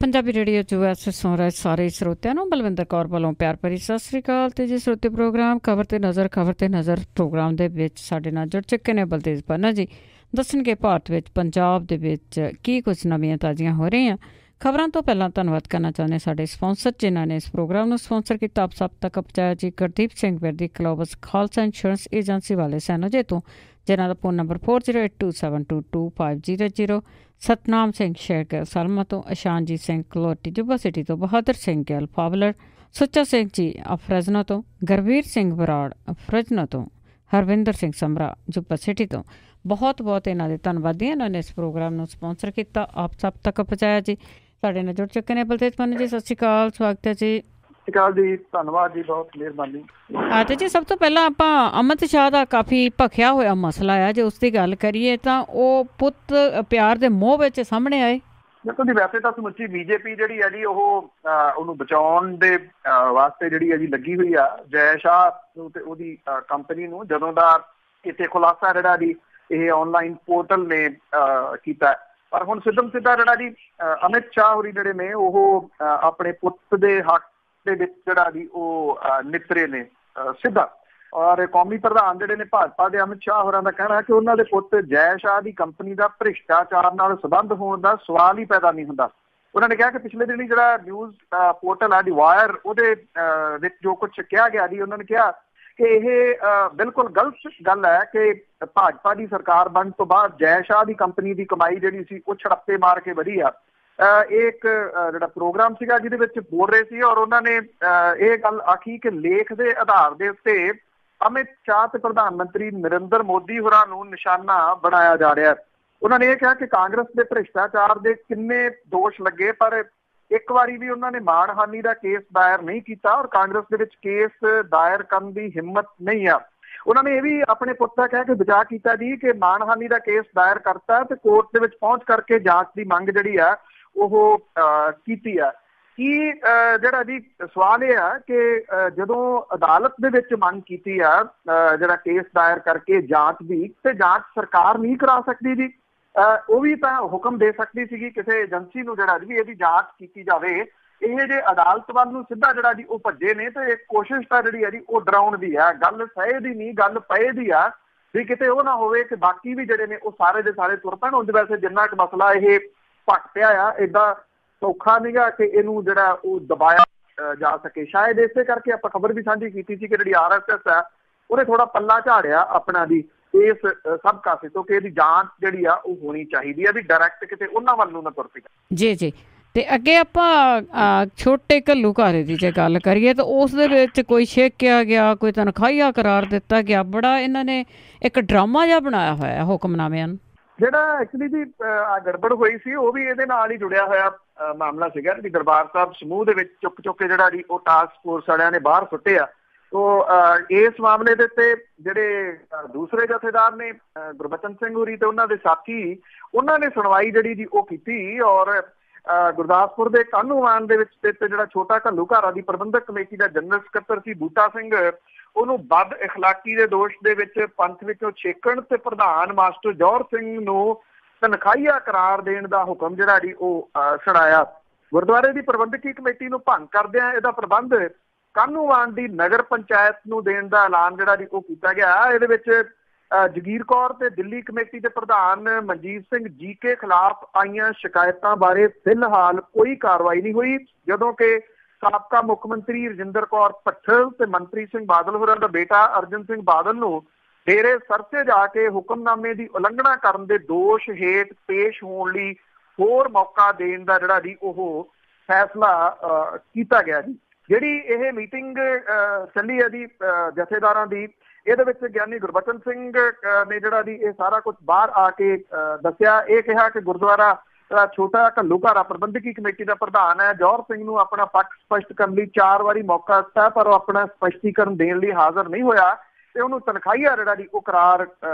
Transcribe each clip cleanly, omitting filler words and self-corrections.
Punjabi radio 'ਚ ਵੈਸੇ ਸੁਣ ਰਹੇ ਸਾਰੇ ਸਰੋਤਿਆਂ ਨੂੰ ਬਲਵਿੰਦਰ ਕੌਰ ਵੱਲੋਂ ਪਿਆਰ ਭਰੀ ਸਤਿ ਸ਼੍ਰੀ ਅਕਾਲ। ਤੇ ਜੀ ਸਰੋਤੇ ਪ੍ਰੋਗਰਾਮ ਖਬਰ ਤੇ ਨਜ਼ਰ ਪ੍ਰੋਗਰਾਮ ਦੇ ਵਿੱਚ ਸਾਡੇ ਨਾਲ ਜੁੜ ਚੁੱਕੇ ਨੇ ਬਲਤੇਜ ਪੰਨਾ ਜੀ। ਦੱਸਣਗੇ ਭਾਰਤ ਵਿੱਚ ਪੰਜਾਬ ਦੇ ਵਿੱਚ ਕੀ ਕੁਝ ਨਵੀਆਂ ਤਾਜ਼ੀਆਂ ਹੋ ਰਹੀਆਂ। ਖਬਰਾਂ ਤੋਂ ਪਹਿਲਾਂ ਧੰਨਵਾਦ ਕਰਨਾ ਚਾਹੁੰਦੇ ਸਾਡੇ ਸਪਾਂਸਰ ਜਿਨ੍ਹਾਂ ਨੇ ਇਸ ਪ੍ਰੋਗਰਾਮ ਨੂੰ ਸਪਾਂਸਰ ਕੀਤਾ। ਆਪ ਸਭ ਤੱਕ ਪਹੁੰਚਾਇਆ ਜੀ ਗੁਰਦੀਪ ਸਿੰਘ ਵਿਰਦੀ ਕਲੋਬਸ ਖਾਲਸਾ ਇੰਸ਼ੋਰੈਂਸ ਏਜੰਸੀ ਵਾਲੇ ਸੈਨੋਜੇ ਤੋਂ, ਜਿਨ੍ਹਾਂ ਦਾ ਫੋਨ ਨੰਬਰ 4082722500। ਸਤਨਾਮ ਸਿੰਘ ਸ਼ੇਰਗਿੱਲ ਸਲਮਾ ਤੋਂ, ਇਸ਼ਾਨਜੀਤ ਸਿੰਘ ਕਲੋਟੀ ਜੁਬਾ ਸਿਟੀ ਤੋਂ, ਬਹਾਦਰ ਸਿੰਘ ਗਿੱਲ ਪਾਵਲਰ, ਸੁੱਚਾ ਸਿੰਘ ਜੀ ਅਫਰਜਨਾ ਤੋਂ, ਗੁਰਵੀਰ ਸਿੰਘ ਬਰਾੜ ਅਫਰਜਨਾ ਤੋਂ, ਹਰਵਿੰਦਰ ਸਿੰਘ ਸਮਰਾ ਜੁਬਾ ਸਿਟੀ ਤੋਂ। ਬਹੁਤ ਬਹੁਤ ਇਹਨਾਂ ਦੇ ਧੰਨਵਾਦੀ ਇਹਨਾਂ ਨੇ ਇਸ ਪ੍ਰੋਗਰਾਮ ਨੂੰ ਸਪਾਂਸਰ ਕੀਤਾ, ਆਪ ਸਭ ਤੱਕ ਪਹੁੰਚਾਇਆ ਜੀ। ਸਾਡੇ ਨਾਲ ਜੁੜ ਚੁੱਕੇ ਨੇ ਬਲਤੇਜ ਪੰਨ ਜੀ। ਸਤਿ ਸ਼੍ਰੀ ਅਕਾਲ, ਸਵਾਗਤ ਹੈ ਜੀ। ਸਤਿ ਸ਼੍ਰੀ ਅਕਾਲ ਜੀ, ਧੰਨਵਾਦ ਜੀ, ਬਹੁਤ ਮਿਹਰਬਾਨੀ। ਅਤੇ ਜੀ ਸਭ ਤੋਂ ਪਹਿਲਾਂ ਆਪਾਂ ਅਮਿਤ ਸ਼ਾਹ ਦਾ ਕਾਫੀ ਭਖਿਆ ਹੋਇਆ ਮਸਲਾ ਆ, ਜੇ ਉਸ ਦੀ ਗੱਲ ਕਰੀਏ ਤਾਂ ਉਹ ਪੁੱਤ ਪਿਆਰ ਦੇ ਮੋਹ ਵਿੱਚ ਸਾਹਮਣੇ ਆਏ। ਦੇਖੋ ਜੀ, ਵੈਸੇ ਤਾਂ ਸਮੁੱਚੀ ਬੀਜੇਪੀ ਜਿਹੜੀ ਹੈ ਜੀ ਉਹਨੂੰ ਬਚਾਉਣ ਦੇ ਵਾਸਤੇ ਜਿਹੜੀ ਹੈ ਜੀ ਲੱਗੀ ਹੋਈ ਆ ਜੈ ਸ਼ਾਹ ਨੂੰ ਤੇ ਉਹਦੀ ਕੰਪਨੀ ਨੂੰ, ਜਦੋਂ ਦਾ ਇੱਥੇ ਖੁਲਾਸਾ ਜਿਹੜਾ ਜੀ ਇਹ ਆਨਲਾਈਨ ਪੋਰਟਲ ਨੇ ਕੀਤਾ। ਪਰ ਹੁਣ ਸਿੱਧਾ ਜਿਹੜਾ ਜੀ ਅਮਿਤ ਸ਼ਾਹ ਹੋਰੀ ਜਿਹੜੇ ਨੇ ਉਹ ਆਪਣੇ ਪੁੱਤ ਦੇ ਹੱਕ ਦੇ ਵਿੱਚ ਜਿਹੜਾ ਜੀ ਉਹ ਨਿਤਰੇ ਨੇ ਸਿੱਧਾ। ਔਰ ਕੌਮੀ ਪ੍ਰਧਾਨ ਜਿਹੜੇ ਨੇ ਭਾਜਪਾ ਦੇ ਅਮਿਤ ਸ਼ਾਹ ਹੋਰਾਂ ਦਾ ਕਹਿਣਾ ਹੈ ਕਿ ਉਹਨਾਂ ਦੇ ਪੁੱਤ ਜੈ ਸ਼ਾਹ ਦੀ ਕੰਪਨੀ ਦਾ ਭ੍ਰਿਸ਼ਟਾਚਾਰ ਨਾਲ ਸੰਬੰਧ ਹੋਣ ਦਾ ਸਵਾਲ ਹੀ ਪੈਦਾ ਨਹੀਂ ਹੁੰਦਾ। ਉਹਨਾਂ ਨੇ ਕਿਹਾ ਕਿ ਪਿਛਲੇ ਦਿਨੀ ਜਿਹੜਾ ਨਿਊਜ਼ ਪੋਰਟਲ ਆ ਦੀ ਵਾਇਰ ਉਹਦੇ ਵਿੱਚ ਜੋ ਕੁਝ ਕਿਹਾ ਗਿਆ ਜੀ, ਉਹਨਾਂ ਨੇ ਕਿਹਾ ਕਿ ਇਹ ਬਿਲਕੁਲ ਗਲਤ ਗੱਲ ਹੈ ਕਿ ਭਾਜਪਾ ਦੀ ਸਰਕਾਰ ਬਣਨ ਤੋਂ ਬਾਅਦ ਜੈ ਸ਼ਾਹ ਦੀ ਕੰਪਨੀ ਦੀ ਕਮਾਈ ਜਿਹੜੀ ਸੀ ਉਹ ਛੜੱਪੇ ਮਾਰ ਕੇ ਵਧੀ ਆ। ਇਹ ਇੱਕ ਜਿਹੜਾ ਪ੍ਰੋਗਰਾਮ ਸੀਗਾ ਜਿਹਦੇ ਵਿੱਚ ਬੋਲ ਰਹੇ ਸੀ ਔਰ ਉਹਨਾਂ ਨੇ ਇਹ ਗੱਲ ਆਖੀ ਕਿ ਲੇਖ ਦੇ ਆਧਾਰ ਦੇ ਉੱਤੇ ਅਮਿਤ ਸ਼ਾਹ ਤੇ ਪ੍ਰਧਾਨ ਮੰਤਰੀ ਨਰਿੰਦਰ ਮੋਦੀ ਹੋਰਾਂ ਨੂੰ ਨਿਸ਼ਾਨਾ ਬਣਾਇਆ ਜਾ ਰਿਹਾ। ਉਹਨਾਂ ਨੇ ਇਹ ਕਿਹਾ ਕਿ ਕਾਂਗਰਸ ਦੇ ਭ੍ਰਿਸ਼ਟਾਚਾਰ ਦੇ ਕਿੰਨੇ ਦੋਸ਼ ਲੱਗੇ ਪਰ ਇੱਕ ਵਾਰੀ ਵੀ ਉਹਨਾਂ ਨੇ ਮਾਣਹਾਨੀ ਦਾ ਕੇਸ ਦਾਇਰ ਨਹੀਂ ਕੀਤਾ ਔਰ ਕਾਂਗਰਸ ਦੇ ਵਿੱਚ ਕੇਸ ਦਾਇਰ ਕਰਨ ਦੀ ਹਿੰਮਤ ਨਹੀਂ ਆ। ਉਹਨਾਂ ਨੇ ਇਹ ਵੀ ਆਪਣੇ ਪੁੱਤ ਦਾ ਕਹਿ ਕੇ ਬਚਾਅ ਕੀਤਾ ਜੀ ਕਿ ਮਾਣਹਾਨੀ ਦਾ ਕੇਸ ਦਾਇਰ ਕਰਤਾ ਤੇ ਕੋਰਟ ਦੇ ਵਿੱਚ ਪਹੁੰਚ ਕਰਕੇ ਜਾਂਚ ਦੀ ਮੰਗ ਜਿਹੜੀ ਆ ਉਹ ਕੀਤੀ ਆ। ਕੀ ਜਿਹੜਾ ਜੀ ਸਵਾਲ ਇਹ ਆ ਕਿ ਜਦੋਂ ਅਦਾਲਤ ਦੇ ਵਿੱਚ ਮੰਗ ਕੀਤੀ ਆ ਜਿਹੜਾ ਕੇਸ ਦਾਇਰ ਕਰਕੇ ਜਾਂਚ ਦੀ, ਤੇ ਜਾਂਚ ਸਰਕਾਰ ਨਹੀਂ ਕਰਾ ਸਕਦੀ ਜੀ। ਉਹ ਵੀ ਤਾਂ ਹੁਕਮ ਦੇ ਸਕਦੀ ਸੀਗੀ ਕਿਸੇ ਏਜੰਸੀ ਨੂੰ ਜਿਹੜਾ ਜੀ ਇਹਦੀ ਜਾਂਚ ਕੀਤੀ ਜਾਵੇ। ਇਹ ਜੇ ਅਦਾਲਤ ਵੱਲ ਨੂੰ ਸਿੱਧਾ ਜਿਹੜਾ ਜੀ ਉਹ ਭੱਜੇ ਨੇ ਤੇ ਇੱਕ ਕੋਸ਼ਿਸ਼ ਤਾਂ ਜਿਹੜੀ ਹੈ ਜੀ ਉਹ ਡਰਾਉਣ ਦੀ ਆ। ਗੱਲ ਸਹੇ ਦੀ ਨਹੀਂ, ਗੱਲ ਪਏ ਦੀ ਆ ਵੀ ਕਿਤੇ ਉਹ ਨਾ ਹੋਵੇ ਕਿ ਬਾਕੀ ਵੀ ਜਿਹੜੇ ਨੇ ਉਹ ਸਾਰੇ ਦੇ ਸਾਰੇ ਤੁਰ ਪੈਣ। ਉਂਝ ਵੈਸੇ ਜਿੰਨਾ ਕੁ ਮਸਲਾ ਇਹ ਭੱਟ ਪਿਆ ਆ ਏਦਾਂ ਸੌਖਾ ਨੀਗਾ ਕਿ ਇਹਨੂੰ ਜਿਹੜਾ ਉਹ ਦਬਾਇਆ ਜਾ ਸਕੇ। ਸ਼ਾਇਦ ਇਸੇ ਕਰਕੇ ਆਪਾਂ ਖਬਰ ਵੀ ਸਾਂਝੀ ਕੀਤੀ ਸੀ ਕਿ ਜਿਹੜੀ RSS ਆ ਉਹਨੇ ਥੋੜਾ ਪੱਲਾ ਝਾੜਿਆ ਆਪਣਾ ਦੀ ਇਸ ਸਭ ਕਾਸੇ ਤੋਂ ਕਿ ਇਹਦੀ ਜਾਂਚ ਜਿਹੜੀ ਆ ਉਹ ਹੋਣੀ ਚਾਹੀਦੀ ਆ ਵੀ ਡਾਇਰੈਕਟ ਕਿਤੇ ਉਹਨਾਂ ਵੱਲ ਨੂੰ ਨਾ ਤੁਰ ਪਏ। ਜੀ। ਤੇ ਅੱਗੇ ਆਪਾਂ ਛੋਟੇ ਘੱਲੂਘਾਰੇ ਦੀ ਜੇ ਗੱਲ ਕਰੀਏ ਤਾਂ ਉਸ ਦੇ ਵਿੱਚ ਕੋਈ ਛੇਕਿਆ ਗਿਆ, ਕੋਈ ਤਨਖਾਹੀਆ ਕਰਾਰ ਦਿੱਤਾ ਗਿਆ। ਬੜਾ ਇਹਨਾਂ ਨੇ ਇੱਕ ਡਰਾਮਾ ਜਿਹਾ ਬਣਾਇਆ ਹੋਇਆ ਹੁਕਮਨਾਮਿਆਂ ਨੂੰ। ਜਿਹੜਾ ਐਕਚੁਅਲੀ ਜੀ ਗੜਬੜ ਹੋਈ ਸੀ ਉਹ ਵੀ ਇਹਦੇ ਨਾਲ ਹੀ ਜੁੜਿਆ ਹੋਇਆ ਮਾਮਲਾ ਸੀਗਾ ਵੀ ਦਰਬਾਰ ਸਾਹਿਬ ਸਮੂਹ ਦੇ ਵਿੱਚ ਚੁੱਕ ਕੇ ਜਿਹੜਾ ਜੀ ਉਹ ਟਾਸਕ ਫੋਰਸ ਵਾਲਿਆਂ ਨੇ ਬਾਹਰ ਸੁੱਟੇ ਆ। ਇਸ ਮਾਮਲੇ ਦੇ ਉੱਤੇ ਜਿਹੜੇ ਦੂਸਰੇ ਜਥੇਦਾਰ ਨੇ ਗੁਰਬਚਨ ਸਿੰਘ ਹੋਰੀ ਤੇ ਉਹਨਾਂ ਦੇ ਸਾਥੀ, ਉਹਨਾਂ ਨੇ ਸੁਣਵਾਈ ਜਿਹੜੀ ਜੀ ਉਹ ਕੀਤੀ ਔਰ ਗੁਰਦਾਸਪੁਰ ਦੇ ਕਾਹਨੂੰਵਾਨ ਦੇ ਵਿੱਚ ਸਥਿਤ ਜਿਹੜਾ ਛੋਟਾ ਘੱਲੂਘਾਰਾ ਦੀ ਪ੍ਰਬੰਧਕ ਕਮੇਟੀ ਦਾ ਜਨਰਲ ਸਕੱਤਰ ਸੀ ਬੂਟਾ ਸਿੰਘ, ਉਹਨੂੰ ਬਦ ਇਖਲਾਕੀ ਦੇ ਦੋਸ਼ ਦੇ ਵਿੱਚ ਪੰਥ ਵਿੱਚੋਂ ਛੇਕਣ ਤੇ ਪ੍ਰਧਾਨ ਮਾਸਟਰ ਜੌਹਰ ਸਿੰਘ ਨੂੰ ਤਨਖਾਹੀਆ ਕਰਾਰ ਦੇਣ ਦਾ ਹੁਕਮ ਜਿਹੜਾ ਜੀ ਉਹ ਸੁਣਾਇਆ। ਗੁਰਦੁਆਰੇ ਦੀ ਪ੍ਰਬੰਧਕੀ ਕਮੇਟੀ ਨੂੰ ਭੰਗ ਕਰਦਿਆਂ ਇਹਦਾ ਪ੍ਰਬੰਧ ਕਾਹਨੂੰਵਾਨ ਦੀ ਨਗਰ ਪੰਚਾਇਤ ਨੂੰ ਦੇਣ ਦਾ ਐਲਾਨ ਜਿਹੜਾ ਜੀ ਉਹ ਕੀਤਾ ਗਿਆ। ਇਹਦੇ ਵਿੱਚ ਜਗੀਰ ਕੌਰ ਤੇ ਦਿੱਲੀ ਕਮੇਟੀ ਦੇ ਪ੍ਰਧਾਨ ਮਨਜੀਤ ਸਿੰਘ ਜੀਕੇ ਖਿਲਾਫ ਆਈਆਂ ਸ਼ਿਕਾਇਤਾਂ ਬਾਰੇ ਫਿਲਹਾਲ ਕੋਈ ਕਾਰਵਾਈ ਨਹੀਂ ਹੋਈ, ਜਦੋਂ ਕਿ ਸਾਬਕਾ ਮੁੱਖ ਮੰਤਰੀ ਰਜਿੰਦਰ ਕੌਰ ਭੱਠਲ ਤੇ ਮੰਤਰੀ ਸਿੰਘ ਬਾਦਲ ਹੋਰਾਂ ਦਾ ਬੇਟਾ ਅਰਜਨ ਸਿੰਘ ਬਾਦਲ ਨੂੰ ਡੇਰੇ ਸਰਸੇ ਜਾ ਕੇ ਹੁਕਮਨਾਮੇ ਦੀ ਉਲੰਘਣਾ ਕਰਨ ਦੇ ਦੋਸ਼ ਹੇਠ ਪੇਸ਼ ਹੋਣ ਲਈ ਹੋਰ ਮੌਕਾ ਦੇਣ ਦਾ ਜਿਹੜਾ ਜੀ ਉਹ ਫੈਸਲਾ ਕੀਤਾ ਗਿਆ ਜੀ। ਜਿਹੜੀ ਇਹ ਮੀਟਿੰਗ ਚੱਲੀ ਹੈ ਜੀ ਜਥੇਦਾਰਾਂ ਦੀ, ਇਹਦੇ ਵਿੱਚ ਗਿਆਨੀ ਗੁਰਬਚਨ ਸਿੰਘ ਨੇ ਜਿਹੜਾ ਜੀ ਇਹ ਸਾਰਾ ਕੁਝ ਬਾਹਰ ਆ ਕੇ ਦੱਸਿਆ। ਇਹ ਕਿਹਾ ਕਿ ਗੁਰਦੁਆਰਾ ਛੋਟਾ ਘੱਲੂਘਾਰਾ ਪ੍ਰਬੰਧਕੀ ਕਮੇਟੀ ਦਾ ਪ੍ਰਧਾਨ ਹੈ ਜੌਹਰ ਸਿੰਘ ਨੂੰ ਆਪਣਾ ਪੱਖ ਸਪਸ਼ਟ ਕਰਨ ਲਈ 4 ਵਾਰੀ ਮੌਕਾ ਦਿੱਤਾ ਪਰ ਉਹ ਆਪਣਾ ਸਪਸ਼ਟੀਕਰਨ ਦੇਣ ਲਈ ਹਾਜ਼ਰ ਨਹੀਂ ਹੋਇਆ ਤੇ ਉਹਨੂੰ ਤਨਖਾਹੀਆ ਜਿਹੜਾ ਜੀ ਉਹ ਕਰਾਰ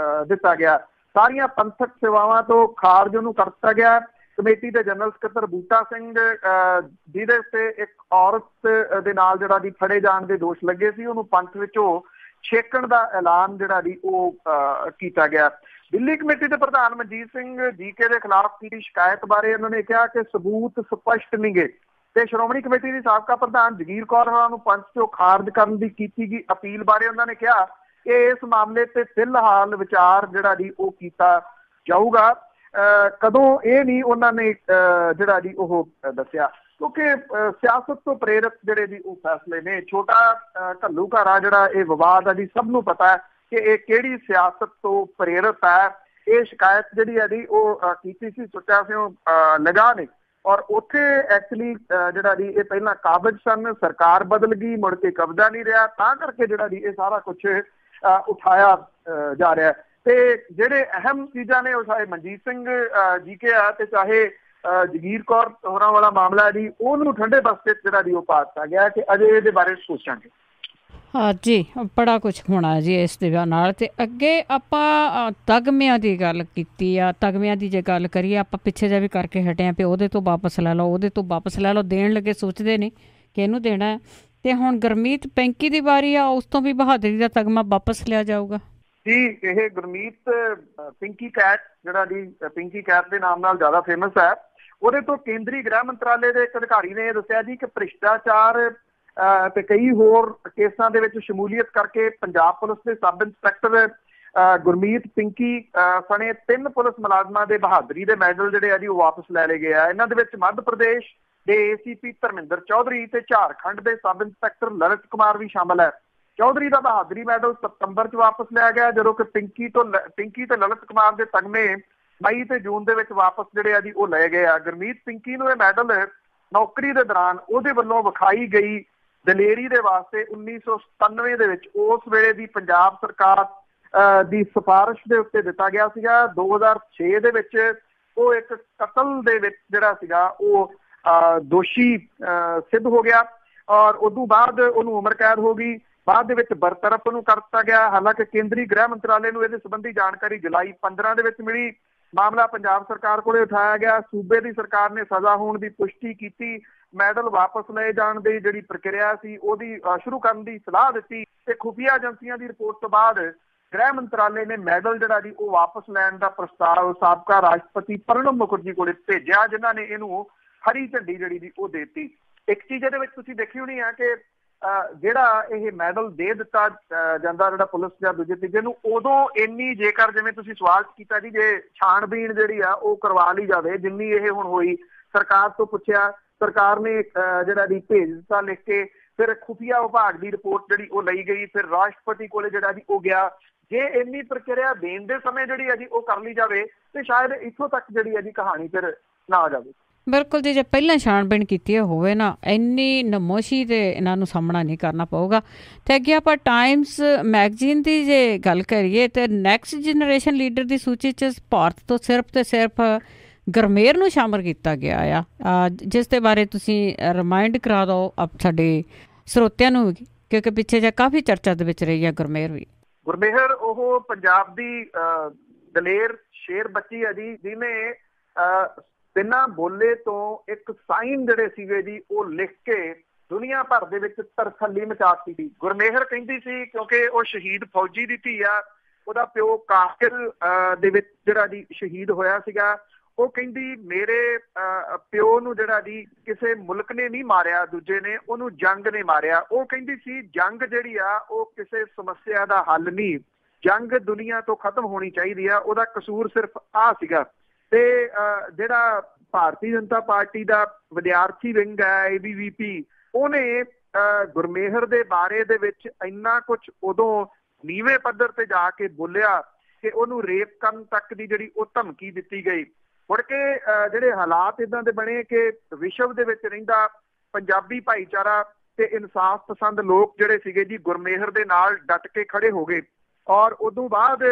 ਦਿੱਤਾ ਗਿਆ। ਸਾਰੀਆਂ ਪੰਥਕ ਸੇਵਾਵਾਂ ਤੋਂ ਖਾਰਜ ਉਹਨੂੰ ਕਰ ਦਿੱਤਾ ਗਿਆ। ਕਮੇਟੀ ਦੇ ਜਨਰਲ ਸਕੱਤਰ ਬੂਟਾ ਸਿੰਘ ਜਿਹਦੇ ਉੱਤੇ ਇੱਕ ਔਰਤ ਦੇ ਨਾਲ ਜਿਹੜਾ ਜੀ ਫੜੇ ਜਾਣ ਦੇ ਦੋਸ਼ ਲੱਗੇ ਸੀ, ਉਹਨੂੰ ਪੰਥ ਵਿੱਚੋਂ ਛੇਕਣ ਦਾ ਐਲਾਨ ਜਿਹੜਾ ਜੀ ਉਹ ਕੀਤਾ ਗਿਆ। ਦਿੱਲੀ ਕਮੇਟੀ ਦੇ ਪ੍ਰਧਾਨ ਮਨਜੀਤ ਸਿੰਘ ਜੀਕੇ ਦੇ ਖਿਲਾਫ ਕੀਤੀ ਸ਼ਿਕਾਇਤ ਬਾਰੇ ਉਹਨਾਂ ਨੇ ਕਿਹਾ ਕਿ ਸਬੂਤ ਸਪਸ਼ਟ ਨਹੀਂ ਗੇ ਤੇ ਸ਼੍ਰੋਮਣੀ ਕਮੇਟੀ ਦੀ ਸਾਬਕਾ ਪ੍ਰਧਾਨ ਜਗੀਰ ਕੌਰ ਹੋਰਾਂ ਨੂੰ ਪੰਚ ਚੋਂ ਖਾਰਜ ਕਰਨ ਦੀ ਕੀਤੀ ਗਈ ਅਪੀਲ ਬਾਰੇ ਉਹਨਾਂ ਨੇ ਕਿਹਾ ਕਿ ਇਸ ਮਾਮਲੇ ਤੇ ਫਿਲਹਾਲ ਵਿਚਾਰ ਜਿਹੜਾ ਜੀ ਉਹ ਕੀਤਾ ਜਾਊਗਾ। ਕਦੋਂ ਇਹ ਨਹੀਂ ਉਹਨਾਂ ਨੇ ਜਿਹੜਾ ਜੀ ਉਹ ਦੱਸਿਆ, ਕਿਉਂਕਿ ਸਿਆਸਤ ਤੋਂ ਪ੍ਰੇਰਿਤ ਜਿਹੜੇ ਜੀ ਉਹ ਫੈਸਲੇ ਨੇ। ਛੋਟਾ ਘੱਲੂਘਾਰਾ ਜਿਹੜਾ ਇਹ ਵਿਵਾਦ ਆ ਜੀ ਸਭ ਨੂੰ ਪਤਾ ਹੈ ਕਿ ਇਹ ਕਿਹੜੀ ਸਿਆਸਤ ਤੋਂ ਪ੍ਰੇਰਿਤ ਹੈ। ਇਹ ਸ਼ਿਕਾਇਤ ਜਿਹੜੀ ਹੈ ਜੀ ਉਹ ਕੀਤੀ ਸੀ ਸੁੱਚਾ ਸਿੰਘ ਲਗਾ ਨੇ ਔਰ ਉੱਥੇ ਐਕਚੁਅਲੀ ਜਿਹੜਾ ਜੀ ਇਹ ਪਹਿਲਾਂ ਕਾਬਜ਼ ਸਨ, ਸਰਕਾਰ ਬਦਲ ਗਈ, ਮੁੜ ਕੇ ਕਬਜ਼ਾ ਨਹੀਂ ਰਿਹਾ, ਤਾਂ ਕਰਕੇ ਜਿਹੜਾ ਜੀ ਇਹ ਸਾਰਾ ਕੁਛ ਉਠਾਇਆ ਜਾ ਰਿਹਾ। ਤੇ ਜਿਹੜੇ ਅਹਿਮ ਚੀਜ਼ਾਂ ਨੇ ਉਹ ਚਾਹੇ ਮਨਜੀਤ ਸਿੰਘ ਜੀਕੇ ਆ ਤੇ ਚਾਹੇ ਜਗੀਰ ਕੌਰ ਹੋਰਾਂ ਵਾਲਾ ਮਾਮਲਾ ਜੀ ਉਹਨੂੰ ਠੰਡੇ ਬਸਤੇ ਜਿਹੜਾ ਜੀ ਉਹ ਪਾ ਦਿੱਤਾ ਗਿਆ ਕਿ ਅਜੇ ਇਹਦੇ ਬਾਰੇ ਸੋਚਾਂਗੇ। ਹਾਂ ਜੀ, ਬੜਾ ਕੁਛ ਹੋਣਾ ਜੀ ਇਸ ਦੇ ਨਾਲ। ਤੇ ਅੱਗੇ ਆਪਾਂ ਤਗਮਿਆਂ ਦੀ ਗੱਲ ਕੀਤੀ ਆ। ਤਗਮਿਆਂ ਦੀ ਜੇ ਗੱਲ ਕਰੀਏ, ਆਪਾਂ ਪਿੱਛੇ ਜਿਹਾ ਵੀ ਕਰਕੇ ਹਟੇ ਹਾਂ ਵੀ ਉਹਦੇ ਤੋਂ ਵਾਪਸ ਲੈ ਲਓ, ਉਹਦੇ ਤੋਂ ਵਾਪਸ ਲੈ ਲਓ। ਦੇਣ ਲੱਗੇ ਸੋਚਦੇ ਨੇ ਕਿ ਇਹਨੂੰ ਦੇਣਾ ਹੈ। ਤੇ ਹੁਣ ਗੁਰਮੀਤ ਪਿੰਕੀ ਦੀ ਵਾਰੀ ਆ, ਉਸ ਤੋਂ ਵੀ ਬਹਾਦਰੀ ਦਾ ਤਗਮਾ ਵਾਪਸ ਲਿਆ ਜਾਊਗਾ ਜੀ। ਇਹ ਗੁਰਮੀਤ ਪਿੰਕੀ ਕੈਟ ਜਿਹੜਾ ਜੀ ਪਿੰਕੀ ਕੈਟ ਦੇ ਨਾਮ ਨਾਲ ਜ਼ਿਆਦਾ ਫੇਮਸ ਹੈ, ਉਹਦੇ ਤੋਂ ਕੇਂਦਰੀ ਗ੍ਰਹਿ ਮੰਤਰਾਲੇ ਦੇ ਇੱਕ ਅਧਿਕਾਰੀ ਨੇ ਇਹ ਦੱਸਿਆ ਜੀ ਕਿ ਭ੍ਰਿਸ਼ਟਾਚਾਰ ਤੇ ਕਈ ਹੋਰ ਕੇਸਾਂ ਦੇ ਵਿੱਚ ਸ਼ਮੂਲੀਅਤ ਕਰਕੇ ਪੰਜਾਬ ਪੁਲਿਸ ਦੇ ਸਬ ਇੰਸਪੈਕਟਰ ਗੁਰਮੀਤ ਪਿੰਕੀ ਸਣੇ 3 ਪੁਲਿਸ ਮੁਲਾਜ਼ਮਾਂ ਦੇ ਬਹਾਦਰੀ ਦੇ ਮੈਡਲ ਜਿਹੜੇ ਆ ਜੀ ਉਹ ਵਾਪਸ ਲੈ ਲਏ ਗਏ ਆ। ਇਹਨਾਂ ਦੇ ਵਿੱਚ ਮੱਧ ਪ੍ਰਦੇਸ਼ ਦੇ ACP ਧਰਮਿੰਦਰ ਚੌਧਰੀ ਤੇ ਝਾਰਖੰਡ ਦੇ ਸਬ ਇੰਸਪੈਕਟਰ ਲਲਿਤ ਕੁਮਾਰ ਵੀ ਸ਼ਾਮਲ ਹੈ। ਚੌਧਰੀ ਦਾ ਬਹਾਦਰੀ ਮੈਡਲ ਸਤੰਬਰ 'ਚ ਵਾਪਸ ਲਿਆ ਗਿਆ, ਜਦੋਂ ਕਿ ਪਿੰਕੀ ਤੇ ਲਲਿਤ ਕੁਮਾਰ ਦੇ ਤਗਮੇ ਮਈ ਤੇ ਜੂਨ ਦੇ ਵਿੱਚ ਵਾਪਸ ਜਿਹੜੇ ਆ ਜੀ ਉਹ ਲਏ ਗਏ ਆ। ਗੁਰਮੀਤ ਪਿੰਕੀ ਨੂੰ ਇਹ ਮੈਡਲ ਨੌਕਰੀ ਦੇ ਦੌਰਾਨ ਉਹਦੇ ਵੱਲੋਂ ਵਿਖਾਈ ਗਈ ਦਲੇਰੀ ਦੇ ਵਾਸਤੇ 1997 ਦੇ ਵਿੱਚ ਉਸ ਵੇਲੇ ਦੀ ਪੰਜਾਬ ਸਰਕਾਰ ਦੀ ਸਿਫਾਰਿਸ਼ ਦੇ ਉੱਤੇ ਦਿੱਤਾ ਗਿਆ ਸੀਗਾ। 2006 ਦੇ ਵਿੱਚ ਉਹ ਇੱਕ ਕਤਲ ਦੇ ਵਿੱਚ ਜਿਹੜਾ ਸੀਗਾ ਉਹ ਦੋਸ਼ੀ ਸਿੱਧ ਹੋ ਗਿਆ ਔਰ ਉਦੋਂ ਬਾਅਦ ਉਹਨੂੰ ਉਮਰ ਕੈਦ ਹੋ ਗਈ। ਬਾਅਦ ਦੇ ਵਿੱਚ ਬਰਤਰਫ ਉਹਨੂੰ ਕਰ ਦਿੱਤਾ ਗਿਆ। ਹਾਲਾਂਕਿ ਕੇਂਦਰੀ ਗ੍ਰਹਿ ਮੰਤਰਾਲੇ ਨੂੰ ਇਹਦੇ ਸੰਬੰਧੀ ਜਾਣਕਾਰੀ ਜੁਲਾਈ 15 ਦੇ ਵਿੱਚ ਮਿਲੀ। ਮਾਮਲਾ ਪੰਜਾਬ ਸਰਕਾਰ ਕੋਲੇ ਉਠਾਇਆ ਗਿਆ। ਸੂਬੇ ਦੀ ਸਰਕਾਰ ਨੇ ਸਜ਼ਾ ਹੋਣ ਦੀ ਪੁਸ਼ਟੀ ਕੀਤੀ। ਮੈਡਲ ਵਾਪਸ ਲਏ ਜਾਣ ਦੀ ਜਿਹੜੀ ਪ੍ਰਕਿਰਿਆ ਸੀ ਉਹਦੀ ਸ਼ੁਰੂ ਕਰਨ ਦੀ ਸਲਾਹ ਦਿੱਤੀ ਤੇ ਖੁਫੀਆ ਏਜੰਸੀਆਂ ਦੀ ਰਿਪੋਰਟ ਤੋਂ ਬਾਅਦ ਗ੍ਰਹਿ ਮੰਤਰਾਲੇ ਨੇ ਮੈਡਲ ਜਿਹੜਾ ਜੀ ਉਹ ਵਾਪਸ ਲੈਣ ਦਾ ਪ੍ਰਸਤਾਵ ਸਾਬਕਾ ਰਾਸ਼ਟਰਪਤੀ ਪ੍ਰਣਬ ਮੁਖਰਜੀ ਕੋਲੇ ਭੇਜਿਆ, ਜਿਨ੍ਹਾਂ ਨੇ ਇਹਨੂੰ ਹਰੀ ਝੰਡੀ ਜਿਹੜੀ ਜੀ ਉਹ ਦੇ ਦਿੱਤੀ। ਇੱਕ ਚੀਜ਼ ਇਹਦੇ ਵਿੱਚ ਤੁਸੀਂ ਦੇਖੀ ਹੋਣੀ ਆ ਕਿ ਜਿਹੜਾ ਇਹ ਮੈਡਲ ਦੇ ਦਿੱਤਾ ਜਾਂਦਾ ਜਿਹੜਾ ਪੁਲਿਸ ਜਾਂ ਦੂਜੇ ਤੀਜੇ ਨੂੰ, ਉਦੋਂ ਇੰਨੀ ਜੇਕਰ ਜਿਵੇਂ ਤੁਸੀਂ ਸਵਾਲ ਕੀਤਾ ਜੀ ਜੇ ਛਾਣਬੀਣ ਜਿਹੜੀ ਆ ਉਹ ਕਰਵਾ ਲਈ ਜਾਵੇ ਜਿੰਨੀ ਇਹ ਹੁਣ ਹੋਈ, ਸਰਕਾਰ ਤੋਂ ਪੁੱਛਿਆ, ਸਰਕਾਰ ਨੇ ਜਿਹੜਾ ਜੀ ਭੇਜ ਦਿੱਤਾ ਲਿਖ ਕੇ, ਫਿਰ ਖੁਫੀਆ ਵਿਭਾਗ ਦੀ ਰਿਪੋਰਟ ਜਿਹੜੀ ਉਹ ਲਈ ਗਈ, ਫਿਰ ਰਾਸ਼ਟਰਪਤੀ ਕੋਲੇ ਜਿਹੜਾ ਜੀ ਉਹ ਗਿਆ। ਜੇ ਇੰਨੀ ਪ੍ਰਕਿਰਿਆ ਦੇਣ ਦੇ ਸਮੇਂ ਜਿਹੜੀ ਹੈ ਜੀ ਉਹ ਕਰ ਲਈ ਜਾਵੇ ਤੇ ਸ਼ਾਇਦ ਇੱਥੋਂ ਤੱਕ ਜਿਹੜੀ ਹੈ ਜੀ ਕਹਾਣੀ ਫਿਰ ਨਾ ਆ ਜਾਵੇ। ਬਿਲਕੁਲ ਜੀ, ਜੇ ਪਹਿਲਾਂ ਛਾਣਬੀਣ ਕੀਤੀ ਹੋਵੇ ਨਾ, ਇੰਨੀ ਨਮੋਸ਼ੀ ਤੇ ਇਹਨਾਂ ਨੂੰ ਸਾਹਮਣਾ ਨਹੀਂ ਕਰਨਾ ਪਊਗਾ। ਤੇ ਅੱਗੇ ਆਪਾਂ ਟਾਈਮਸ ਮੈਗਜ਼ੀਨ ਦੀ ਜੇ ਗੱਲ ਕਰੀਏ ਤੇ ਨੈਕਸਟ ਜਨਰੇਸ਼ਨ ਲੀਡਰ ਦੀ ਸੂਚੀ 'ਚ ਭਾਰਤ ਤੋਂ ਸਿਰਫ ਤੇ ਸਿਰਫ ਗਰਮੇਰ ਨੂੰ ਸ਼ਾਮਲ ਕੀਤਾ ਗਿਆ ਆ, ਜਿਸ ਦੇ ਬਾਰੇ ਤੁਸੀਂ ਰਿਮਾਇੰਡ ਕਰਾ ਦਿਓ ਸਾਡੇ ਸਰੋਤਿਆਂ ਨੂੰ, ਕਿਉਂਕਿ ਪਿੱਛੇ ਜੇ ਕਾਫੀ ਚਰਚਾ ਦੇ ਵਿੱਚ ਰਹੀ ਆ ਗੁਰਮੇਹਰ ਵੀ। ਗੁਰਮੇਹਰ ਉਹ ਪੰਜਾਬ ਦੀ ਦਲੇਰ ਸ਼ੇਰ ਬੱਚੀ ਹੈ ਜੀ, ਜਿਹਨੇ ਬਿਨਾਂ ਬੋਲੇ ਤੋਂ ਇੱਕ ਸਾਈਨ ਜਿਹੜੇ ਸੀਗੇ ਜੀ ਉਹ ਲਿਖ ਕੇ ਦੁਨੀਆ ਭਰ ਦੇ ਵਿੱਚ ਤਰਥੱਲੀ ਮਚਾਤੀ ਸੀ। ਗੁਰਮੇਹਰ ਕਹਿੰਦੀ ਸੀ, ਕਿਉਂਕਿ ਉਹ ਸ਼ਹੀਦ ਫੌਜੀ ਦੀ ਧੀ ਆ, ਉਹਦਾ ਪਿਓ ਕਾਰਗਿਲ ਦੇ ਵਿੱਚ ਜਿਹੜਾ ਜੀ ਸ਼ਹੀਦ ਹੋਇਆ ਸੀਗਾ। ਉਹ ਕਹਿੰਦੀ ਮੇਰੇ ਪਿਓ ਨੂੰ ਜਿਹੜਾ ਜੀ ਕਿਸੇ ਮੁਲਕ ਨੇ ਨਹੀਂ ਮਾਰਿਆ, ਦੂਜੇ ਨੇ, ਉਹਨੂੰ ਜੰਗ ਨੇ ਮਾਰਿਆ। ਉਹ ਕਹਿੰਦੀ ਸੀ ਜੰਗ ਜਿਹੜੀ ਆ ਉਹ ਕਿਸੇ ਸਮੱਸਿਆ ਦਾ ਹੱਲ ਨਹੀਂ, ਜੰਗ ਦੁਨੀਆ ਤੋਂ ਖਤਮ ਹੋਣੀ ਚਾਹੀਦੀ ਆ, ਉਹਦਾ ਕਸੂਰ ਸਿਰਫ ਆਹ ਸੀਗਾ। ਤੇ ਜਿਹੜਾ ਭਾਰਤੀ ਜਨਤਾ ਪਾਰਟੀ ਦਾ ਵਿਦਿਆਰਥੀ ਵਿੰਗ ਹੈ ABVP, ਉਹਨੇ ਗੁਰਮੇਹਰ ਦੇ ਬਾਰੇ ਦੇ ਵਿੱਚ ਇੰਨਾ ਕੁਛ ਉਦੋਂ ਨੀਵੇਂ ਪੱਧਰ ਤੇ ਜਾ ਕੇ ਬੋਲਿਆ ਕਿ ਉਹਨੂੰ ਰੇਪ ਕਰਨ ਤੱਕ ਦੀ ਜਿਹੜੀ ਉਹ ਧਮਕੀ ਦਿੱਤੀ ਗਈ। ਮੁੜ ਕੇ ਜਿਹੜੇ ਹਾਲਾਤ ਇਦਾਂ ਦੇ ਬਣੇ ਕਿ ਵਿਸ਼ਵ ਦੇ ਵਿੱਚ ਰਹਿੰਦਾ ਪੰਜਾਬੀ ਭਾਈਚਾਰਾ ਤੇ ਇਨਸਾਫ ਪਸੰਦ ਲੋਕ ਜਿਹੜੇ ਸੀਗੇ ਜੀ ਗੁਰਮੇਹਰ ਦੇ ਨਾਲ ਡਟ ਕੇ ਖੜੇ ਹੋ ਗਏ। ਔਰ ਉਦੋਂ ਬਾਅਦ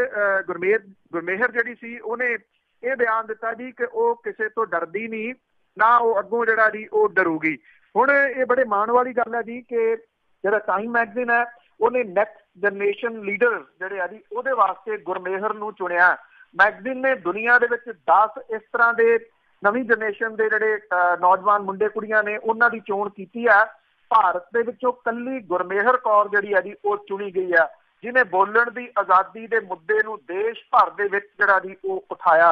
ਗੁਰਮੇਹਰ ਜਿਹੜੀ ਸੀ ਉਹਨੇ ਇਹ ਬਿਆਨ ਦਿੱਤਾ ਜੀ ਕਿ ਉਹ ਕਿਸੇ ਤੋਂ ਡਰਦੀ ਨਹੀਂ, ਨਾ ਉਹ ਅੱਗੋਂ ਜਿਹੜਾ ਜੀ ਉਹ ਡਰੂਗੀ। ਹੁਣ ਇਹ ਬੜੇ ਮਾਣ ਵਾਲੀ ਗੱਲ ਹੈ ਜੀ ਕਿ ਜਿਹੜਾ ਟਾਈਮ ਮੈਗਜ਼ੀਨ ਹੈ ਉਹਨੇ ਨੈਕਸਟ ਜਨਰੇਸ਼ਨ ਲੀਡਰ ਜਿਹੜੇ ਆ ਜੀ ਉਹਦੇ ਵਾਸਤੇ ਗੁਰਮੇਹਰ ਨੂੰ ਚੁਣਿਆ। ਮੈਗਜ਼ੀਨ ਨੇ ਦੁਨੀਆ ਦੇ ਵਿੱਚ 10 ਇਸ ਤਰ੍ਹਾਂ ਦੇ ਨਵੀਂ ਜਨਰੇਸ਼ਨ ਦੇ ਜਿਹੜੇ ਨੌਜਵਾਨ ਮੁੰਡੇ ਕੁੜੀਆਂ ਨੇ ਉਹਨਾਂ ਦੀ ਚੋਣ ਕੀਤੀ ਆ। ਭਾਰਤ ਦੇ ਵਿੱਚੋਂ ਕੱਲੀ ਗੁਰਮੇਹਰ ਕੌਰ ਜਿਹੜੀ ਆ ਜੀ ਉਹ ਚੁਣੀ ਗਈ ਆ। ਜਿਹਨੇ ਬੋਲਣ ਦੀ ਆਜ਼ਾਦੀ ਦੇ ਮੁੱਦੇ ਨੂੰ ਦੇਸ਼ ਭਰ ਦੇ ਵਿੱਚ ਜਿਹੜਾ ਜੀ ਉਹ ਉਠਾਇਆ।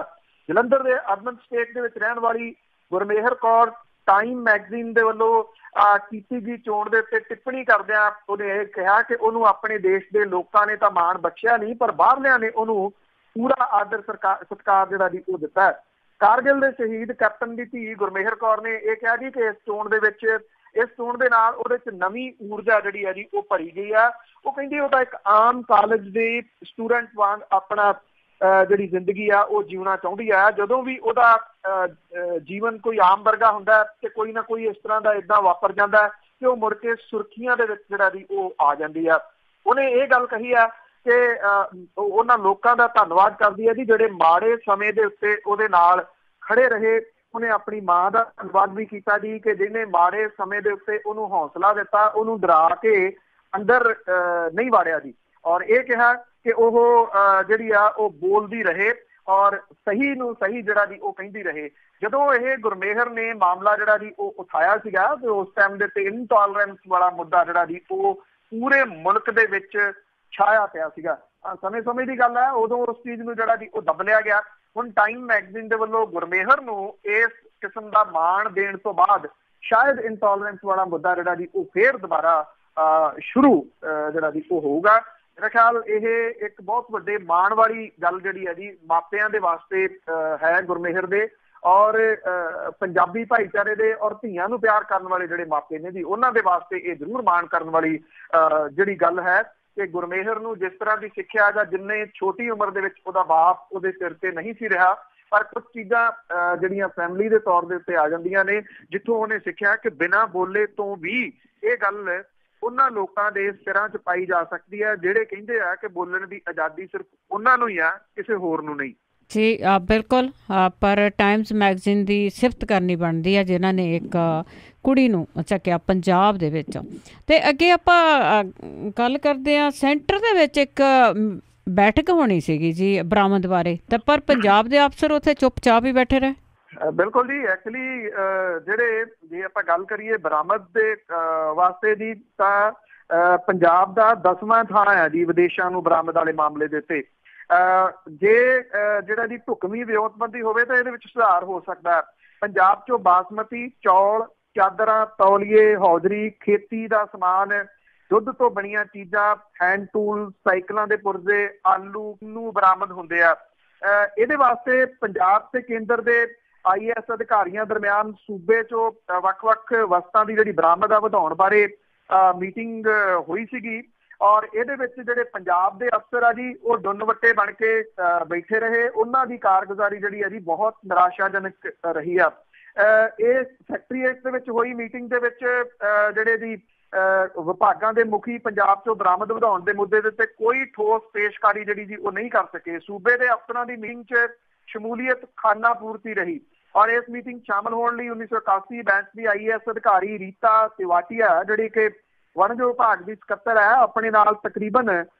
ਜਲੰਧਰ ਦੇ ਅਰਬਨ ਸਟੇਟ ਦੇ ਵਿੱਚ ਰਹਿਣ ਵਾਲੀ ਗੁਰਮੇਹਰ ਕੌਰ ਟਾਈਮ ਮੈਗਜ਼ੀਨ ਦੇ ਵੱਲੋਂ ਕੀਤੀ ਗਈ ਚੋਣ ਦੇ ਉੱਤੇ ਟਿੱਪਣੀ ਕਰਦਿਆਂ ਉਹਨੇ ਇਹ ਕਿਹਾ ਕਿ ਉਹਨੂੰ ਆਪਣੇ ਦੇਸ਼ ਦੇ ਲੋਕਾਂ ਨੇ ਤਾਂ ਮਾਣ ਬਖਸ਼ਿਆ ਨਹੀਂ, ਪਰ ਬਾਹਰਲਿਆਂ ਨੇ ਉਹਨੂੰ ਪੂਰਾ ਆਦਰ ਸਤਿਕਾਰ ਜਿਹੜਾ ਜੀ ਉਹ ਦਿੱਤਾ ਹੈ। ਕਾਰਗਿਲ ਦੇ ਸ਼ਹੀਦ ਕੈਪਟਨ ਦੀ ਧੀ ਗੁਰਮੇਹਰ ਕੌਰ ਨੇ ਇਹ ਕਿਹਾ ਜੀ ਕਿ ਇਸ ਚੋਣ ਦੇ ਨਾਲ ਉਹਦੇ ਚ ਨਵੀਂ ਊਰਜਾ ਜਿਹੜੀ ਹੈ ਜੀ ਉਹ ਭਰੀ ਗਈ ਆ। ਉਹ ਕਹਿੰਦੀ ਉਹ ਤਾਂ ਇੱਕ ਆਮ ਕਾਲਜ ਦੇ ਸਟੂਡੈਂਟ ਵਾਂਗ ਆਪਣਾ ਜਿਹੜੀ ਜ਼ਿੰਦਗੀ ਆ ਉਹ ਜਿਉਣਾ ਚਾਹੁੰਦੀ ਆ। ਜਦੋਂ ਵੀ ਉਹਦਾ ਜੀਵਨ ਕੋਈ ਆਮ ਵਰਗਾ ਹੁੰਦਾ ਤੇ ਕੋਈ ਨਾ ਕੋਈ ਇਸ ਤਰ੍ਹਾਂ ਦਾ ਏਦਾਂ ਵਾਪਰ ਜਾਂਦਾ ਕਿ ਉਹ ਮੁੜ ਕੇ ਸੁਰਖੀਆਂ ਦੇ ਵਿੱਚ ਜਿਹੜਾ ਜੀ ਉਹ ਆ ਜਾਂਦੀ ਆ। ਉਹਨੇ ਇਹ ਗੱਲ ਕਹੀ ਆ ਕਿ ਉਹਨਾਂ ਲੋਕਾਂ ਦਾ ਧੰਨਵਾਦ ਕਰਦੀ ਹੈ ਜੀ ਜਿਹੜੇ ਮਾੜੇ ਸਮੇਂ ਦੇ ਉੱਤੇ ਉਹਦੇ ਨਾਲ ਖੜੇ ਰਹੇ। ਉਹਨੇ ਆਪਣੀ ਮਾਂ ਦਾ ਧੰਨਵਾਦ ਵੀ ਕੀਤਾ ਜੀ ਕਿ ਜਿਹਨੇ ਮਾੜੇ ਸਮੇਂ ਦੇ ਉੱਤੇ ਉਹਨੂੰ ਹੌਸਲਾ ਦਿੱਤਾ, ਉਹਨੂੰ ਡਰਾ ਕੇ ਅੰਦਰ ਨਹੀਂ ਵਾੜਿਆ ਜੀ। ਔਰ ਇਹ ਕਿਹਾ ਕਿ ਉਹ ਜਿਹੜੀ ਆ ਉਹ ਬੋਲਦੀ ਰਹੇ ਔਰ ਸਹੀ ਨੂੰ ਸਹੀ ਜਿਹੜਾ ਜੀ ਉਹ ਕਹਿੰਦੀ ਰਹੇ। ਜਦੋਂ ਇਹ ਗੁਰਮੇਹਰ ਨੇ ਮਾਮਲਾ ਜਿਹੜਾ ਜੀ ਉਹ ਉਠਾਇਆ ਸੀਗਾ ਤੇ ਉਸ ਟਾਈਮ ਦੇ ਤੇ ਇਨਟੋਲਰੈਂਸ ਵਾਲਾ ਮੁੱਦਾ ਜਿਹੜਾ ਜੀ ਉਹ ਪੂਰੇ ਮੁਲਕ ਦੇ ਵਿੱਚ ਛਾਇਆ ਪਿਆ ਸੀਗਾ। ਸਮੇਂ ਦੀ ਗੱਲ ਹੈ, ਉਦੋਂ ਉਸ ਚੀਜ਼ ਨੂੰ ਜਿਹੜਾ ਜੀ ਉਹ ਦਬ ਲਿਆ ਗਿਆ। ਹੁਣ ਟਾਈਮ ਮੈਗਜ਼ੀਨ ਦੇ ਵੱਲੋਂ ਗੁਰਮੇਹਰ ਨੂੰ ਇਸ ਕਿਸਮ ਦਾ ਮਾਣ ਦੇਣ ਤੋਂ ਬਾਅਦ ਸ਼ਾਇਦ ਇਨਟੋਲਰੈਂਸ ਵਾਲਾ ਮੁੱਦਾ ਜਿਹੜਾ ਜੀ ਉਹ ਫੇਰ ਦੁਬਾਰਾ ਸ਼ੁਰੂ ਜਿਹੜਾ ਜੀ ਉਹ ਹੋਊਗਾ। ਮੇਰਾ ਖਿਆਲ ਇਹ ਇੱਕ ਬਹੁਤ ਵੱਡੇ ਮਾਣ ਵਾਲੀ ਗੱਲ ਜਿਹੜੀ ਹੈ ਜੀ ਮਾਪਿਆਂ ਦੇ ਵਾਸਤੇ ਹੈ ਗੁਰਮੇਹਰ ਦੇ ਔਰ ਪੰਜਾਬੀ ਭਾਈਚਾਰੇ ਦੇ ਔਰ ਧੀਆਂ ਨੂੰ ਪਿਆਰ ਕਰਨ ਵਾਲੇ ਜਿਹੜੇ ਮਾਪੇ ਨੇ ਜੀ ਉਹਨਾਂ ਦੇ ਵਾਸਤੇ ਇਹ ਜ਼ਰੂਰ ਮਾਣ ਕਰਨ ਵਾਲੀ ਜਿਹੜੀ ਗੱਲ ਹੈ ਕਿ ਗੁਰਮੇਹਰ ਨੂੰ ਜਿਸ ਤਰ੍ਹਾਂ ਦੀ ਸਿੱਖਿਆ ਜਾਂ ਜਿੰਨੇ ਛੋਟੀ ਉਮਰ ਦੇ ਵਿੱਚ ਉਹਦਾ ਬਾਪ ਉਹਦੇ ਸਿਰ ਤੇ ਨਹੀਂ ਸੀ ਰਿਹਾ, ਪਰ ਕੁਝ ਚੀਜ਼ਾਂ ਜਿਹੜੀਆਂ ਫੈਮਿਲੀ ਦੇ ਤੌਰ ਦੇ ਉੱਤੇ ਆ ਜਾਂਦੀਆਂ ਨੇ ਜਿੱਥੋਂ ਉਹਨੇ ਸਿੱਖਿਆ ਕਿ ਬਿਨਾਂ ਬੋਲੇ ਤੋਂ ਵੀ ਇਹ ਗੱਲ ਉਹਨਾਂ ਲੋਕਾਂ ਦੇ ਸਿਰਾਂ 'ਚ ਪਾਈ ਜਾ ਸਕਦੀ ਹੈ ਜਿਹੜੇ ਕਹਿੰਦੇ ਆ ਕਿ ਬੋਲਣ ਦੀ ਆਜ਼ਾਦੀ ਸਿਰਫ ਉਹਨਾਂ ਨੂੰ ਹੀ ਆ, ਕਿਸੇ ਹੋਰ ਨੂੰ ਨਹੀਂ। ਜੀ ਬਿਲਕੁਲ, ਪਰ ਟਾਈਮਸ ਮੈਗਜ਼ੀਨ ਦੀ ਸਿਫਤ ਕਰਨੀ ਬਣਦੀ ਹੈ ਜਿਨ੍ਹਾਂ ਨੇ ਇੱਕ ਕੁੜੀ ਨੂੰ ਚੱਕਿਆ ਪੰਜਾਬ ਦੇ ਵਿੱਚ। ਅਤੇ ਅੱਗੇ ਆਪਾਂ ਗੱਲ ਕਰਦੇ ਹਾਂ, ਸੈਂਟਰ ਦੇ ਵਿੱਚ ਇੱਕ ਬੈਠਕ ਹੋਣੀ ਸੀਗੀ ਜੀ ਬਰਾਮਦ ਬਾਰੇ, ਤਾਂ ਪਰ ਪੰਜਾਬ ਦੇ ਅਫਸਰ ਉੱਥੇ ਚੁੱਪਚਾਪ ਹੀ ਬੈਠੇ ਰਹੇ। ਬਿਲਕੁਲ ਜੀ, ਐਕਚੁਅਲੀ ਜੇ ਆਪਾਂ ਗੱਲ ਕਰੀਏ ਬਰਾਮਦ ਦੇ ਵਾਸਤੇ ਜੀ ਤਾਂ ਪੰਜਾਬ ਦਾ 10ਵਾਂ ਥਾਂ ਆ ਜੀ ਵਿਦੇਸ਼ਾਂ ਨੂੰ ਬਰਾਮਦ ਵਾਲੇ ਮਾਮਲੇ ਦੇ ਉੱਤੇ। ਜੇ ਜਿਹੜਾ ਜੀ ਢੁਕਵੀਂ ਵਿਉਂਤਬੰਦੀ ਹੋਵੇ ਤਾਂ ਇਹਦੇ ਵਿੱਚ ਸੁਧਾਰ ਹੋ ਸਕਦਾ। ਪੰਜਾਬ 'ਚੋਂ ਬਾਸਮਤੀ ਚੌਲ, ਚਾਦਰਾਂ, ਤੌਲੀਏ, ਹੌਜਰੀ, ਖੇਤੀ ਦਾ ਸਮਾਨ, ਦੁੱਧ ਤੋਂ ਬਣੀਆਂ ਚੀਜ਼ਾਂ, ਹੈਂਡ ਟੂਲ, ਸਾਈਕਲਾਂ ਦੇ ਪੁਰਜ਼ੇ, ਆਲੂ ਨੂੰ ਬਰਾਮਦ ਹੁੰਦੇ ਆ। ਇਹਦੇ ਵਾਸਤੇ ਪੰਜਾਬ ਤੇ ਕੇਂਦਰ ਦੇ IAS ਅਧਿਕਾਰੀਆਂ ਦਰਮਿਆਨ ਸੂਬੇ 'ਚੋਂ ਵੱਖ-ਵੱਖ ਵਸਤਾਂ ਦੀ ਜਿਹੜੀ ਬਰਾਮਦ ਆ ਵਧਾਉਣ ਬਾਰੇ ਮੀਟਿੰਗ ਹੋਈ ਸੀਗੀ ਔਰ ਇਹਦੇ ਵਿੱਚ ਜਿਹੜੇ ਪੰਜਾਬ ਦੇ ਅਫਸਰ ਆ ਜੀ ਉਹ ਡੁੰਨ-ਵੱਟੇ ਬਣ ਕੇ ਬੈਠੇ ਰਹੇ। ਉਹਨਾਂ ਦੀ ਕਾਰਗੁਜ਼ਾਰੀ ਜਿਹੜੀ ਆ ਜੀ ਬਹੁਤ ਨਿਰਾਸ਼ਾਜਨਕ ਰਹੀ ਆ। ਇਹ ਸੈਕਟਰੀਏਟ ਦੇ ਵਿੱਚ ਹੋਈ ਮੀਟਿੰਗ ਦੇ ਵਿੱਚ ਜਿਹੜੇ ਜੀ ਵਿਭਾਗਾਂ ਦੇ ਮੁਖੀ ਪੰਜਾਬ 'ਚੋਂ ਬਰਾਮਦ ਵਧਾਉਣ ਦੇ ਮੁੱਦੇ ਦੇ ਉੱਤੇ ਕੋਈ ਠੋਸ ਪੇਸ਼ਕਾਰੀ ਜਿਹੜੀ ਜੀ ਉਹ ਨਹੀਂ ਕਰ ਸਕੇ। ਸੂਬੇ ਦੇ ਅਫਸਰਾਂ ਦੀ ਮੀਟਿੰਗ 'ਚ ਸ਼ਮੂਲੀਅਤ ਖਾਨਾ ਪੂਰਤੀ ਰਹੀ ਔਰ ਇਸ ਮੀਟਿੰਗ ਸ਼ਾਮਲ ਹੋਣ ਲਈ 1981 ਬੈਂਚ ਦੀ IAS ਅਧਿਕਾਰੀ ਰੀਤਾ ਤਿਵਾਟੀਆ ਜਿਹੜੀ ਕਿ ਵਣਜ ਵਿਭਾਗ ਦੀ ਸਕੱਤਰ ਹੈ, ਆਪਣੇ ਨਾਲ ਤਕਰੀਬਨ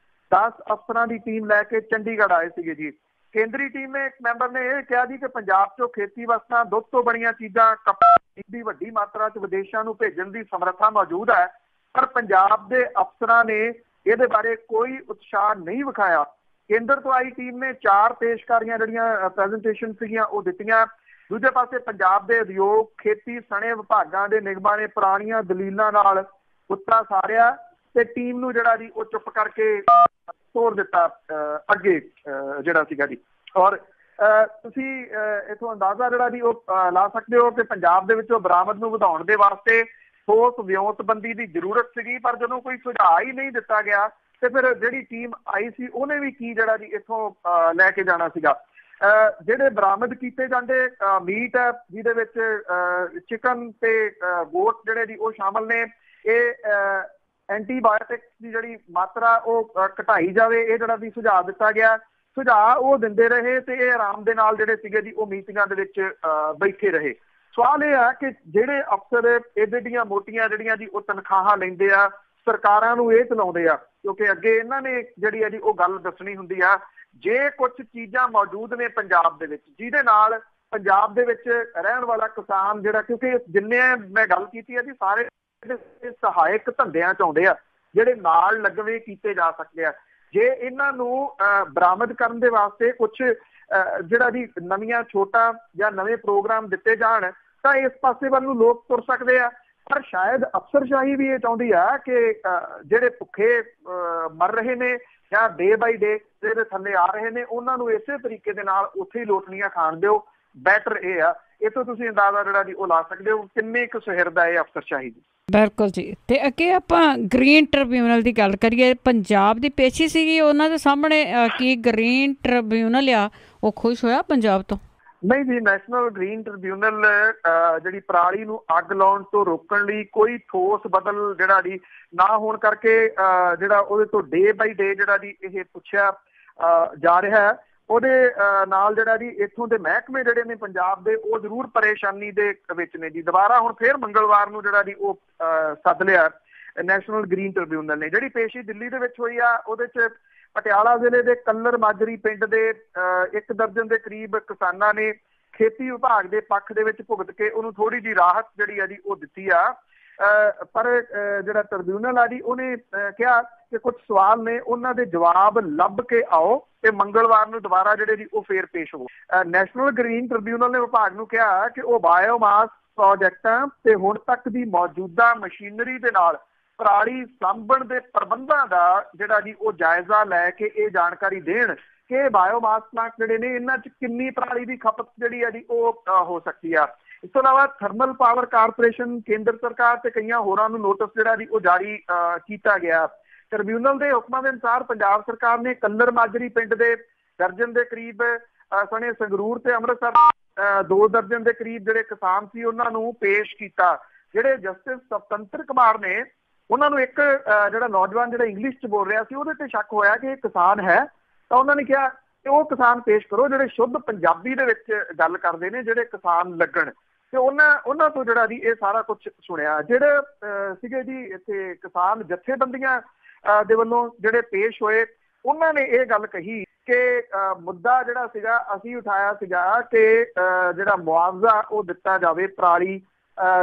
10 ਅਫਸਰਾਂ ਦੀ ਟੀਮ ਲੈ ਕੇ ਚੰਡੀਗੜ੍ਹ ਆਏ ਸੀਗੇ ਜੀ। ਕੇਂਦਰੀ ਟੀਮ ਨੇ ਇੱਕ ਮੈਂਬਰ ਨੇ ਇਹ ਕਿਹਾ ਜੀ ਕਿ ਪੰਜਾਬ 'ਚੋਂ ਖੇਤੀ ਵਸਤਾਂ, ਦੁੱਧ ਤੋਂ ਬਣੀਆਂ ਚੀਜ਼ਾਂ, ਕੱਪੜੇ ਦੀ ਵੱਡੀ ਮਾਤਰਾ 'ਚ ਵਿਦੇਸ਼ਾਂ ਨੂੰ ਭੇਜਣ ਦੀ ਸਮਰੱਥਾ ਮੌਜੂਦ ਹੈ, ਪਰ ਪੰਜਾਬ ਦੇ ਅਫਸਰਾਂ ਨੇ ਇਹਦੇ ਬਾਰੇ ਕੋਈ ਉਤਸ਼ਾਹ ਨਹੀਂ ਵਿਖਾਇਆ। ਕੇਂਦਰ ਤੋਂ ਆਈ ਟੀਮ ਨੇ 4 ਪੇਸ਼ਕਾਰੀਆਂ ਜਿਹੜੀਆਂ ਪ੍ਰੈਜ਼ੈਂਟੇਸ਼ਨ ਸੀਗੀਆਂ ਉਹ ਦਿੱਤੀਆਂ। ਦੂਜੇ ਪਾਸੇ ਪੰਜਾਬ ਦੇ ਉਦਯੋਗ, ਖੇਤੀ ਸਣੇ ਵਿਭਾਗਾਂ ਦੇ ਨਿਗਮਾਂ ਨੇ ਪੁਰਾਣੀਆਂ ਦਲੀਲਾਂ ਨਾਲ ਕੁੱਤਾ ਸਾਰਿਆ ਤੇ ਟੀਮ ਨੂੰ ਜਿਹੜਾ ਜੀ ਉਹ ਚੁੱਪ ਕਰਕੇ ਤੋੜ ਦਿੱਤਾ ਅੱਗੇ ਜਿਹੜਾ ਸੀਗਾ ਜੀ। ਔਰ ਤੁਸੀਂ ਇਥੋਂ ਅੰਦਾਜ਼ਾ ਜਿਹੜਾ ਜੀ ਉਹ ਲਾ ਸਕਦੇ ਹੋ ਕਿ ਪੰਜਾਬ ਦੇ ਵਿੱਚੋਂ ਬਰਾਮਦ ਨੂੰ ਵਧਾਉਣ ਦੇ ਵਾਸਤੇ ਠੋਸ ਵਿਉਂਤਬੰਦੀ ਦੀ ਜ਼ਰੂਰਤ ਸੀਗੀ, ਪਰ ਜਦੋਂ ਕੋਈ ਸੁਝਾਅ ਹੀ ਨਹੀਂ ਦਿੱਤਾ ਗਿਆ ਤੇ ਫਿਰ ਜਿਹੜੀ ਟੀਮ ਆਈ ਸੀ ਉਹਨੇ ਵੀ ਕੀ ਜਿਹੜਾ ਜੀ ਇੱਥੋਂ ਲੈ ਕੇ ਜਾਣਾ ਸੀਗਾ। ਜਿਹੜੇ ਬਰਾਮਦ ਕੀਤੇ ਜਾਂਦੇ ਮੀਟ ਹੈ ਜਿਹਦੇ ਵਿੱਚ ਚਿਕਨ ਤੇ ਗੋਟ ਜਿਹੜੇ ਜੀ ਉਹ ਸ਼ਾਮਲ ਨੇ, ਇਹ ਐਂਟੀਬਾਇਓਟਿਕਸ ਦੀ ਜਿਹੜੀ ਮਾਤਰਾ ਉਹ ਘਟਾਈ ਜਾਵੇ, ਇਹ ਜਿਹੜਾ ਵੀ ਸੁਝਾਅ ਦਿੱਤਾ ਗਿਆ। ਸੁਝਾਅ ਉਹ ਦਿੰਦੇ ਰਹੇ ਤੇ ਇਹ ਆਰਾਮ ਦੇ ਨਾਲ ਜਿਹੜੇ ਸੀਗੇ ਜੀ ਉਹ ਮੀਟਿੰਗਾਂ ਦੇ ਵਿੱਚ ਬੈਠੇ ਰਹੇ। ਸਵਾਲ ਇਹ ਆ ਕਿ ਜਿਹੜੇ ਅਫਸਰ ਏਡੀਆਂ ਮੋਟੀਆਂ ਜਿਹੜੀਆਂ ਜੀ ਉਹ ਤਨਖਾਹਾਂ ਲੈਂਦੇ ਆ, ਸਰਕਾਰਾਂ ਨੂੰ ਇਹ ਚਲਾਉਂਦੇ ਆ, ਕਿਉਂਕਿ ਅੱਗੇ ਇਹਨਾਂ ਨੇ ਜਿਹੜੀ ਆ ਜੀ ਉਹ ਗੱਲ ਦੱਸਣੀ ਹੁੰਦੀ ਆ। ਜੇ ਕੁਝ ਚੀਜ਼ਾਂ ਮੌਜੂਦ ਨੇ ਪੰਜਾਬ ਦੇ ਵਿੱਚ ਜਿਹਦੇ ਨਾਲ ਪੰਜਾਬ ਦੇ ਵਿੱਚ ਰਹਿਣ ਵਾਲਾ ਕਿਸਾਨ ਜਿਹੜਾ, ਕਿਉਂਕਿ ਜਿੰਨੇ ਮੈਂ ਗੱਲ ਕੀਤੀ ਹੈ ਜੀ ਸਾਰੇ ਸਹਾਇਕ ਧੰਦਿਆਂ 'ਚ ਆਉਂਦੇ ਆ ਜਿਹੜੇ ਨਾਲ ਲੱਗਵੇਂ ਕੀਤੇ ਜਾ ਸਕਦੇ ਆ। ਜੇ ਇਹਨਾਂ ਨੂੰ ਬਰਾਮਦ ਕਰਨ ਦੇ ਵਾਸਤੇ ਕੁਛ ਜਿਹੜਾ ਜੀ ਨਵੀਆਂ ਛੋਟਾਂ ਜਾਂ ਨਵੇਂ ਪ੍ਰੋਗਰਾਮ ਦਿੱਤੇ ਜਾਣ ਤਾਂ ਇਸ ਪਾਸੇ ਵੱਲ ਨੂੰ ਲੋਕ ਤੁਰ ਸਕਦੇ ਆ। ਪਰ ਸ਼ਾਇਦ ਅਫਸਰਸ਼ਾਹੀ ਵੀ ਇਹ ਚਾਹੁੰਦੀ ਆ ਕਿ ਜਿਹੜੇ ਭੁੱਖੇ ਮਰ ਰਹੇ ਨੇ ਜਾਂ ਡੇ ਬਾਈ ਡੇ ਜਿਹੜੇ ਥੱਲੇ ਆ ਰਹੇ ਨੇ ਉਹਨਾਂ ਨੂੰ ਇਸੇ ਤਰੀਕੇ ਦੇ ਨਾਲ ਉੱਥੇ ਹੀ ਲੋਟਲੀਆਂ ਖਾਣ ਦਿਓ। ਬੈਟਰ ਇਹ ਆ, ਇਹ ਤੋਂ ਤੁਸੀਂ ਅੰਦਾਜ਼ਾ ਜਿਹੜਾ ਜੀ ਉਹ ਲਾ ਸਕਦੇ ਹੋ ਕਿੰਨੇ ਕੁ ਸੁਹਿਰਦ ਹੈ ਇਹ ਅਫਸਰਸ਼ਾਹੀ ਦੀ। ਬਿਲਕੁਲ ਜੀ। ਤੇ ਅੱਗੇ ਆਪਾਂ ਗ੍ਰੀਨ ਟ੍ਰਿਬਿਊਨਲ ਦੀ ਗੱਲ ਕਰੀਏ, ਪੰਜਾਬ ਦੀ ਪੇਸ਼ੀ ਸੀਗੀ ਉਹਨਾਂ ਦੇ ਸਾਹਮਣੇ, ਕੀ ਗ੍ਰੀਨ ਟ੍ਰਿਬਿਊਨਲ ਆ ਉਹ ਖੁਸ਼ ਹੋਇਆ ਪੰਜਾਬ ਤੋਂ? ਨਹੀਂ ਜੀ, ਨੈਸ਼ਨਲ ਗ੍ਰੀਨ ਟ੍ਰਿਬਿਊਨਲ ਜਿਹੜੀ ਪਰਾਲੀ ਨੂੰ ਅੱਗ ਲਾਉਣ ਤੋਂ ਰੋਕਣ ਲਈ ਕੋਈ ਠੋਸ ਬਦਲ ਜਿਹੜਾ ਜੀ ਨਾ ਹੋਣ ਕਰਕੇ ਜਿਹੜਾ ਉਹਦੇ ਤੋਂ ਡੇ ਬਾਈ ਡੇ ਜਿਹੜਾ ਜੀ ਇਹ ਪੁੱਛਿਆ ਜਾ ਰਿਹਾ ਹੈ, ਉਹਦੇ ਨਾਲ ਜਿਹੜਾ ਜੀ ਇੱਥੋਂ ਦੇ ਮਹਿਕਮੇ ਜਿਹੜੇ ਨੇ ਪੰਜਾਬ ਦੇ ਉਹ ਜ਼ਰੂਰ ਪਰੇਸ਼ਾਨੀ ਦੇ ਵਿੱਚ ਨੇ ਜੀ। ਦੁਬਾਰਾ ਹੁਣ ਫੇਰ ਮੰਗਲਵਾਰ ਨੂੰ ਜਿਹੜਾ ਜੀ ਉਹ ਸੱਦ ਲਿਆ ਨੈਸ਼ਨਲ ਗ੍ਰੀਨ ਟ੍ਰਿਬਿਊਨਲ ਨੇ। ਜਿਹੜੀ ਪੇਸ਼ੀ ਦਿੱਲੀ ਦੇ ਵਿੱਚ ਹੋਈ ਆ ਉਹਦੇ 'ਚ ਪਟਿਆਲਾ ਜ਼ਿਲ੍ਹੇ ਦੇ ਕੱਲਰ ਮਾਜਰੀ ਪਿੰਡ ਦੇ 1 ਦਰਜਨ ਦੇ ਕਰੀਬ ਕਿਸਾਨਾਂ ਨੇ ਖੇਤੀ ਵਿਭਾਗ ਦੇ ਪੱਖ ਦੇ ਵਿੱਚ ਭੁਗਤ ਕੇ ਉਹਨੂੰ ਥੋੜੀ ਜਿਹੀ ਰਾਹਤ ਜਿਹੜੀ ਆ ਜੀ ਉਹ ਦਿੱਤੀ ਆ। ਪਰ ਜਿਹੜਾ ਟ੍ਰਿਬਿਊਨਲ ਆ ਜੀ ਉਹਨੇ ਕਿਹਾ ਕਿ ਕੁਝ ਸਵਾਲ ਨੇ ਉਹਨਾਂ ਦੇ ਜਵਾਬ ਲੱਭ ਕੇ ਆਓ ਤੇ ਮੰਗਲਵਾਰ ਨੂੰ ਦੁਬਾਰਾ ਜਿਹੜੇ ਜੀ ਉਹ ਫੇਰ ਪੇਸ਼ ਹੋ। ਨੈਸ਼ਨਲ ਗ੍ਰੀਨ ਟ੍ਰਿਬਿਊਨਲ ਨੇ ਵਿਭਾਗ ਨੂੰ ਕਿਹਾ ਕਿ ਉਹ ਬਾਇਓਮਾਸ ਪ੍ਰੋਜੈਕਟਾਂ ਤੇ ਹੁਣ ਤੱਕ ਦੀ ਮੌਜੂਦਾ ਮਸ਼ੀਨਰੀ ਦੇ ਨਾਲ ਪਰਾਲੀ ਸਾਂਭਣ ਦੇ ਪ੍ਰਬੰਧਾਂ ਦਾ ਜਿਹੜਾ ਜੀ ਉਹ ਜਾਇਜ਼ਾ ਲੈ ਕੇ ਇਹ ਜਾਣਕਾਰੀ ਦੇਣ ਕਿ ਬਾਇਓਮਾਸ ਪਲਾਂਟ ਜਿਹੜੇ ਨੇ ਇਹਨਾਂ 'ਚ ਕਿੰਨੀ ਪਰਾਲੀ ਦੀ ਖਪਤ ਜਿਹੜੀ ਆ ਜੀ ਉਹ ਹੋ ਸਕਦੀ ਆ। ਇਸ ਤੋਂ ਇਲਾਵਾ ਥਰਮਲ ਪਾਵਰ ਕਾਰਪੋਰੇਸ਼ਨ, ਕੇਂਦਰ ਸਰਕਾਰ ਤੇ ਕਈਆਂ ਹੋਰਾਂ ਨੂੰ ਨੋਟਿਸ ਜਿਹੜਾ ਜੀ ਉਹ ਜਾਰੀ ਕੀਤਾ ਗਿਆ। ਟ੍ਰਿਬਿਊਨਲ ਦੇ ਹੁਕਮਾਂ ਦੇ ਅਨੁਸਾਰ ਪੰਜਾਬ ਸਰਕਾਰ ਨੇ ਕੱਲਰ ਮਾਜਰੀ ਪਿੰਡ ਦੇ ਦਰਜਨ ਦੇ ਕਰੀਬ ਸਣੇ ਸੰਗਰੂਰ ਤੇ ਅੰਮ੍ਰਿਤਸਰ 2 ਦਰਜਨ ਦੇ ਕਰੀਬ ਜਿਹੜੇ ਕਿਸਾਨ ਸੀ ਉਹਨਾਂ ਨੂੰ ਪੇਸ਼ ਕੀਤਾ। ਜਿਹੜੇ ਜਸਟਿਸ ਸਵਤੰਤਰ ਕੁਮਾਰ ਨੇ ਉਹਨਾਂ ਨੂੰ ਇੱਕ ਜਿਹੜਾ ਨੌਜਵਾਨ ਜਿਹੜਾ ਇੰਗਲਿਸ਼ 'ਚ ਬੋਲ ਰਿਹਾ ਸੀ ਉਹਦੇ ਤੇ ਸ਼ੱਕ ਹੋਇਆ ਕਿ ਇਹ ਕਿਸਾਨ ਹੈ, ਤਾਂ ਉਹਨਾਂ ਨੇ ਕਿਹਾ ਕਿ ਉਹ ਕਿਸਾਨ ਪੇਸ਼ ਕਰੋ ਜਿਹੜੇ ਸ਼ੁੱਧ ਪੰਜਾਬੀ ਦੇ ਵਿੱਚ ਗੱਲ ਕਰਦੇ ਨੇ, ਜਿਹੜੇ ਕਿਸਾਨ ਲੱਗਣ। ਤੇ ਉਹਨਾਂ ਤੋਂ ਜਿਹੜਾ ਜੀ ਇਹ ਸਾਰਾ ਕੁਝ ਸੁਣਿਆ। ਜਿਹੜੇ ਸੀਗੇ ਜੀ ਇੱਥੇ ਕਿਸਾਨ ਜਥੇਬੰਦੀਆਂ ਦੇ ਵੱਲੋਂ ਜਿਹੜੇ ਪੇਸ਼ ਹੋਏ ਉਹਨਾਂ ਨੇ ਇਹ ਗੱਲ ਕਹੀ ਕਿ ਮੁੱਦਾ ਜਿਹੜਾ ਸੀਗਾ ਅਸੀਂ ਉਠਾਇਆ ਸੀਗਾ ਕਿ ਜਿਹੜਾ ਮੁਆਵਜ਼ਾ ਉਹ ਦਿੱਤਾ ਜਾਵੇ ਪਰਾਲੀ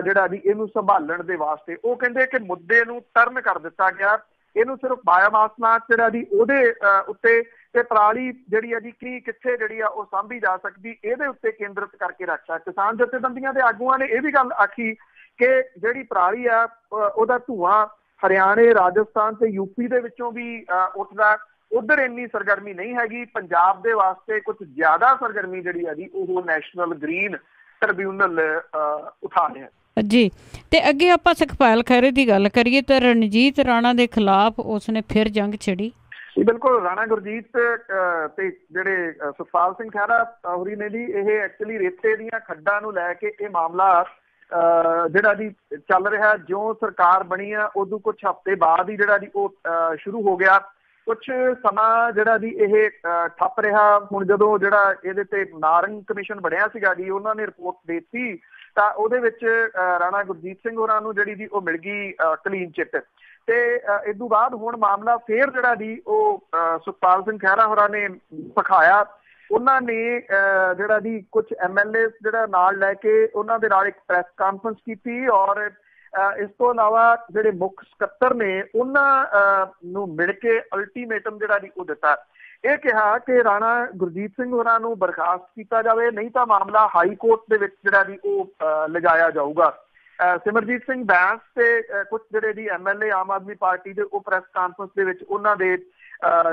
ਜਿਹੜਾ ਜੀ ਇਹਨੂੰ ਸੰਭਾਲਣ ਦੇ ਵਾਸਤੇ। ਉਹ ਕਹਿੰਦੇ ਕਿ ਮੁੱਦੇ ਨੂੰ ਟਰਨ ਕਰ ਦਿੱਤਾ ਗਿਆ, ਇਹਨੂੰ ਸਿਰਫ ਬਾਇਓਮਾਸ ਪਲਾਂਟ ਜਿਹੜਾ ਜੀ ਉਹਦੇ ਉੱਤੇ ਤੇ ਪਰਾਲੀ ਜਿਹੜੀ ਆ ਜੀ ਕਿੱਥੇ ਜਿਹੜੀ ਆ ਉਹ ਸਾਂਭੀ ਜਾ ਸਕਦੀ ਇਹਦੇ ਉੱਤੇ ਕੇਂਦਰਿਤ ਕਰਕੇ ਰੱਖਿਆ। ਕਿਸਾਨ ਜਥੇਬੰਦੀਆਂ ਦੇ ਆਗੂਆਂ ਨੇ ਇਹ ਵੀ ਗੱਲ ਆਖੀ ਕਿ ਜਿਹੜੀ ਪਰਾਲੀ ਆ ਉਹਦਾ ਧੂੰਆਂ ਹਰਿਆਣੇ, ਰਾਜਸਥਾਨ ਤੇ ਯੂਪੀ ਦੇ ਵਿੱਚੋਂ ਵੀ ਉੱਠਦਾ, ਉਧਰ ਇੰਨੀ ਸਰਗਰਮੀ ਨਹੀਂ ਹੈਗੀ। ਪੰਜਾਬ ਦੇ ਵਾਸਤੇ ਕੁਝ ਜ਼ਿਆਦਾ ਸਰਗਰਮੀ ਜਿਹੜੀ ਆ ਜੀ ਉਹ ਨੈਸ਼ਨਲ ਗ੍ਰੀਨ ਟ੍ਰਿਬਿਊਨਲ ਉਠਾ ਰਿਹਾ ਜੀ। ਤੇ ਅੱਗੇ ਆਪਾਂ ਸੁਖਪਾਲ ਖਹਿਰੇ ਦੀ ਗੱਲ ਕਰੀਏ ਤਾਂ ਰਣਜੀਤ ਰਾਣਾ ਦੇ ਖਿਲਾਫ ਉਸਨੇ ਫਿਰ ਜੰਗ ਛਿੜੀ। ਬਿਲਕੁਲ, ਰਾਣਾ ਗੁਰਜੀਤ ਤੇ ਜਿਹੜੇ ਸੁਖਪਾਲ ਸਿੰਘ ਖਹਿਰਾ ਹੋਰੀ ਨੇ ਜੀ ਇਹ ਐਕਚੁਅਲੀ ਰੇਤੇ ਦੀਆਂ ਖੱਡਾਂ ਨੂੰ ਲੈ ਕੇ ਇਹ ਮਾਮਲਾ ਜਿਹੜਾ ਜੀ ਚੱਲ ਰਿਹਾ। ਜਿਉਂ ਸਰਕਾਰ ਬਣੀ ਆ ਉਦੋਂ ਕੁਝ ਹਫ਼ਤੇ ਬਾਅਦ ਹੀ ਜਿਹੜਾ ਜੀ ਉਹ ਸ਼ੁਰੂ ਹੋ ਗਿਆ। ਕੁਛ ਸਮਾਂ ਜਿਹੜਾ ਜੀ ਇਹ ਠੱਪ ਰਿਹਾ। ਹੁਣ ਜਦੋਂ ਜਿਹੜਾ ਇਹਦੇ ਤੇ ਨਾਰੰਗ ਕਮਿਸ਼ਨ ਬਣਿਆ ਸੀਗਾ ਜੀ ਉਹਨਾਂ ਨੇ ਰਿਪੋਰਟ ਦੇ ਦਿੱਤੀ ਤਾਂ ਉਹਦੇ ਵਿੱਚ ਰਾਣਾ ਗੁਰਜੀਤ ਸਿੰਘ ਹੋਰਾਂ ਨੂੰ ਜਿਹੜੀ ਜੀ ਉਹ ਮਿਲ ਗਈ ਕਲੀਨ ਚਿੱਟ। ਤੇ ਇਸ ਤੋਂ ਬਾਅਦ ਹੁਣ ਮਾਮਲਾ ਫੇਰ ਜਿਹੜਾ ਜੀ ਉਹ ਸੁਖਪਾਲ ਸਿੰਘ ਖਹਿਰਾ ਹੋਰਾਂ ਨੇ ਭਖਾਇਆ। ਉਹਨਾਂ ਨੇ ਜਿਹੜਾ ਜੀ ਕੁਝ MLA ਜਿਹੜਾ ਨਾਲ ਲੈ ਕੇ ਉਹਨਾਂ ਦੇ ਨਾਲ ਇੱਕ ਪ੍ਰੈਸ ਕਾਨਫਰੰਸ ਕੀਤੀ ਔਰ ਇਸ ਤੋਂ ਇਲਾਵਾ ਜਿਹੜੇ ਮੁੱਖ ਸਕੱਤਰ ਨੇ ਉਹਨਾਂ ਨੂੰ ਮਿਲ ਕੇ ਅਲਟੀਮੇਟਮ ਜਿਹੜਾ ਜੀ ਉਹ ਦਿੱਤਾ। ਇਹ ਕਿਹਾ ਕਿ ਰਾਣਾ ਗੁਰਜੀਤ ਸਿੰਘ ਹੋਰਾਂ ਨੂੰ ਬਰਖਾਸਤ ਕੀਤਾ ਜਾਵੇ, ਨਹੀਂ ਤਾਂ ਮਾਮਲਾ ਹਾਈ ਕੋਰਟ ਦੇ ਵਿੱਚ ਜਿਹੜਾ ਜੀ ਉਹ ਲਿਜਾਇਆ ਜਾਊਗਾ। ਸਿਮਰਜੀਤ ਸਿੰਘ ਬੈਂਸ ਤੇ ਕੁਝ ਜਿਹੜੇ ਜੀ MLA ਆਮ ਆਦਮੀ ਪਾਰਟੀ ਦੇ ਉਹ ਪ੍ਰੈਸ ਕਾਨਫਰੰਸ ਦੇ ਵਿੱਚ ਉਹਨਾਂ ਦੇ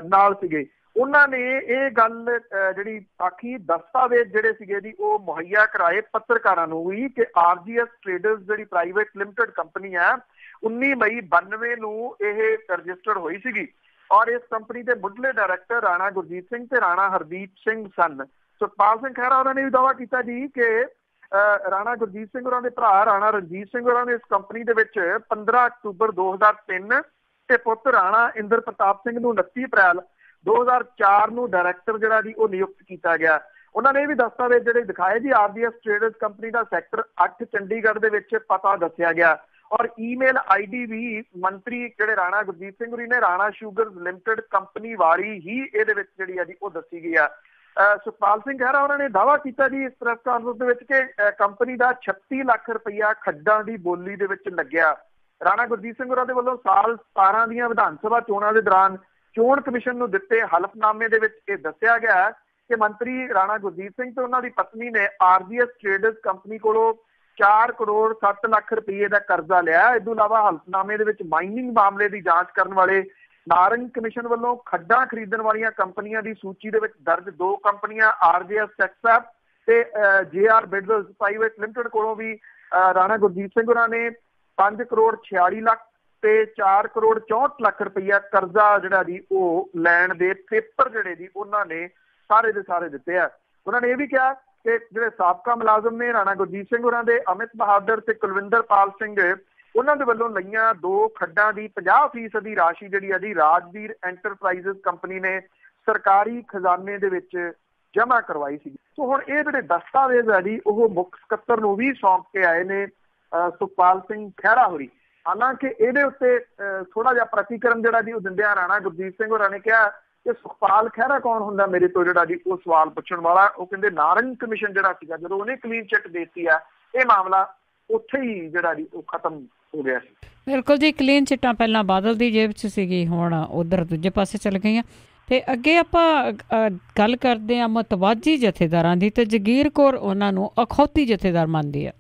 ਨਾਲ ਸੀਗੇ। ਉਹਨਾਂ ਨੇ ਇਹ ਗੱਲ ਜਿਹੜੀ ਆਖੀ ਦਸਤਾਵੇਜ਼ ਜਿਹੜੇ ਸੀਗੇ ਜੀ ਉਹ ਮੁਹੱਈਆ ਕਰਾਏ ਪੱਤਰਕਾਰਾਂ ਨੂੰ ਵੀ ਕਿ RGS ਟ੍ਰੇਡਰਸ ਜਿਹੜੀ ਪ੍ਰਾਈਵੇਟ ਲਿਮਟਿਡ ਕੰਪਨੀ ਹੈ 19 ਮਈ 92 ਨੂੰ ਇਹ ਰਜਿਸਟਰਡ ਹੋਈ ਸੀਗੀ ਔਰ ਇਸ ਕੰਪਨੀ ਦੇ ਮੁੱਢਲੇ ਡਾਇਰੈਕਟਰ ਰਾਣਾ ਗੁਰਜੀਤ ਸਿੰਘ ਤੇ ਰਾਣਾ ਹਰਦੀਪ ਸਿੰਘ ਸਨ। ਸੁਖਪਾਲ ਸਿੰਘ ਖਹਿਰਾ ਉਹਨਾਂ ਨੇ ਵੀ ਦਾਅਵਾ ਕੀਤਾ ਜੀ ਕਿ ਰਾਣਾ ਗੁਰਜੀਤ ਸਿੰਘ ਹੋਰਾਂ ਦੇ ਭਰਾ ਰਾਣਾ ਰਣਜੀਤ ਸਿੰਘ ਹੋਰਾਂ ਨੇ ਇਸ ਕੰਪਨੀ ਦੇ ਵਿੱਚ 15 ਅਕਤੂਬਰ 2003 ਤੇ ਪੁੱਤ ਰਾਣਾ ਇੰਦਰ ਪ੍ਰਤਾਪ ਸਿੰਘ ਨੂੰ 29 ਅਪ੍ਰੈਲ 2004 ਨੂੰ ਡਾਇਰੈਕਟਰ ਜਿਹੜਾ ਜੀ ਉਹ ਨਿਯੁਕਤ ਕੀਤਾ ਗਿਆ। ਉਹਨਾਂ ਨੇ ਇਹ ਵੀ ਦਸਤਾਵੇਜ਼ ਜਿਹੜੇ ਦਿਖਾਏ ਜੀ RGS ਟ੍ਰੇਡਰਸ ਕੰਪਨੀ ਦਾ ਸੈਕਟਰ 8 ਚੰਡੀਗੜ੍ਹ ਦੇ ਵਿੱਚ ਪਤਾ ਦੱਸਿਆ ਗਿਆ ਔਰ ਈਮੇਲ ID ਵੀ ਮੰਤਰੀ ਜਿਹੜੇ ਰਾਣਾ ਗੁਰਜੀਤ ਸਿੰਘ ਹੋਰੀ ਨੇ ਰਾਣਾ ਸ਼ੂਗਰਸ ਲਿਮਟਿਡ ਕੰਪਨੀ ਵਾਲੀ ਹੀ ਇਹਦੇ ਵਿੱਚ ਜਿਹੜੀ ਆ ਜੀ ਉਹ ਦੱਸੀ ਗਈ ਆ। ਸੁਖਪਾਲ ਸਿੰਘ ਖਹਿਰਾ ਉਹਨਾਂ ਨੇ ਦਾਅਵਾ ਕੀਤਾ ਜੀ ਇਸ ਪ੍ਰੈਸ ਕਾਨਫਰੰਸ ਦੇ ਵਿੱਚ ਕਿ ਕੰਪਨੀ ਦਾ 36 ਲੱਖ ਰੁਪਈਆ ਖੱਡਾਂ ਦੀ ਬੋਲੀ ਦੇ ਵਿੱਚ ਲੱਗਿਆ। ਰਾਣਾ ਗੁਰਜੀਤ ਸਿੰਘ ਹੋਰਾਂ ਦੇ ਵੱਲੋਂ ਸਾਲ 17 ਦੀਆਂ ਵਿਧਾਨ ਸਭਾ ਚੋਣਾਂ ਦੇ ਦੌਰਾਨ ਚੋਣ ਕਮਿਸ਼ਨ ਨੂੰ ਦਿੱਤੇ ਹਲਫਨਾਮੇ ਦੇ ਵਿੱਚ ਇਹ ਦੱਸਿਆ ਗਿਆ ਕਿ ਮੰਤਰੀ ਰਾਣਾ ਗੁਰਜੀਤ ਸਿੰਘ ਤੇ ਉਹਨਾਂ ਦੀ ਪਤਨੀ ਨੇ RGS ਟ੍ਰੇਡਰਸ ਕੰਪਨੀ ਕੋਲੋਂ 4 ਕਰੋੜ 7 ਲੱਖ ਰੁਪਏ ਦਾ ਕਰਜ਼ਾ ਲਿਆ। ਇਸ ਤੋਂ ਇਲਾਵਾ ਹਲਫਨਾਮੇ ਦੇ ਵਿੱਚ ਮਾਈਨਿੰਗ ਮਾਮਲੇ ਦੀ ਜਾਂਚ ਕਰਨ ਵਾਲੇ ਨਾਰੰਗ ਕਮਿਸ਼ਨ ਵੱਲੋਂ ਖੱਡਾਂ ਖਰੀਦਣ ਵਾਲੀਆਂ ਕੰਪਨੀਆਂ ਦੀ ਸੂਚੀ ਦੇ ਵਿੱਚ ਦਰਜ 2 ਕੰਪਨੀਆਂ RGS ਟੈਕਸੈਪ ਤੇ JR ਬਿਲਡਰਸ ਪ੍ਰਾਈਵੇਟ ਲਿਮਟਿਡ ਕੋਲੋਂ ਵੀ ਰਾਣਾ ਗੁਰਜੀਤ ਸਿੰਘ ਹੋਰਾਂ ਨੇ 5 ਕਰੋੜ 46 ਲੱਖ ਤੇ 4 ਕਰੋੜ 64 ਲੱਖ ਰੁਪਈਆ ਕਰਜ਼ਾ ਜਿਹੜਾ ਜੀ ਉਹ ਲੈਣ ਦੇ ਪੇਪਰ ਜਿਹੜੇ ਜੀ ਉਹਨਾਂ ਨੇ ਸਾਰੇ ਦੇ ਸਾਰੇ ਦਿੱਤੇ ਆ। ਉਹਨਾਂ ਨੇ ਇਹ ਵੀ ਕਿਹਾ ਕਿ ਜਿਹੜੇ ਸਾਬਕਾ ਮੁਲਾਜ਼ਮ ਨੇ ਰਾਣਾ ਗੁਰਜੀਤ ਸਿੰਘ ਹੋਰਾਂ ਦੇ ਅਮਿਤ ਬਹਾਦਰ ਤੇ ਕੁਲਵਿੰਦਰਪਾਲ ਸਿੰਘ ਉਹਨਾਂ ਦੇ ਵੱਲੋਂ ਲਈਆਂ 2 ਖੱਡਾਂ ਦੀ 50% ਦੀ ਰਾਸ਼ੀ ਜਿਹੜੀ ਆ ਜੀ ਰਾਜਵੀਰ ਐਂਟਰਪ੍ਰਾਈਜ਼ਸ ਕੰਪਨੀ ਨੇ ਸਰਕਾਰੀ ਖਜ਼ਾਨੇ ਦੇ ਵਿੱਚ ਜਮ੍ਹਾਂ ਕਰਵਾਈ ਸੀ। ਸੋ ਹੁਣ ਇਹ ਜਿਹੜੇ ਦਸਤਾਵੇਜ਼ ਆ ਜੀ ਉਹ ਮੁੱਖ ਸਕੱਤਰ ਨੂੰ ਵੀ ਸੌਂਪ ਕੇ ਆਏ ਨੇ ਸੁਖਪਾਲ ਸਿੰਘ ਖਹਿਰਾ ਹੋਰੀ। ਹਾਲਾਂਕਿ ਇਹਦੇ ਉੱਤੇ ਥੋੜਾ ਜਿਹਾ ਪ੍ਰਤੀਕਰਮ ਜਿਹੜਾ ਜੀ ਉਹ ਦਿੰਦਿਆਂ ਰਾਣਾ ਗੁਰਜੀਤ ਸਿੰਘ ਹੋਰਾਂ ਨੇ ਕਿਹਾ ਕਿ ਸੁਖਪਾਲ ਖਹਿਰਾ ਕੌਣ ਹੁੰਦਾ ਮੇਰੇ ਤੋਂ ਜਿਹੜਾ ਜੀ ਉਹ ਸਵਾਲ ਪੁੱਛਣ ਵਾਲਾ। ਉਹ ਕਹਿੰਦੇ ਨਾਰੰਗ ਕਮਿਸ਼ਨ ਜਿਹੜਾ ਸੀਗਾ ਜਦੋਂ ਉਹਨੇ ਕਲੀਨ ਚਿੱਟ ਦੇਤੀ ਆ ਇਹ ਮਾਮਲਾ ਉੱਥੇ ਹੀ ਜਿਹੜਾ ਜੀ ਉਹ ਖਤਮ ਹੋ ਗਿਆ ਸੀ। ਬਿਲਕੁਲ ਜੀ, ਕਲੀਨ ਚਿੱਟਾਂ ਪਹਿਲਾਂ ਬਾਦਲ ਦੀ ਜੇਬ 'ਚ ਸੀਗੀ, ਹੁਣ ਉਧਰ ਦੂਜੇ ਪਾਸੇ ਚੱਲ ਗਈਆਂ। ਤੇ ਅੱਗੇ ਆਪਾਂ ਗੱਲ ਕਰਦੇ ਹਾਂ ਮਤਵਾਜੀ ਜਥੇਦਾਰਾਂ ਦੀ, ਤੇ ਜਗੀਰ ਕੌਰ ਉਹਨਾਂ ਨੂੰ ਅਖੌਤੀ ਜਥੇਦਾਰ ਮੰਨਦੀ ਆ।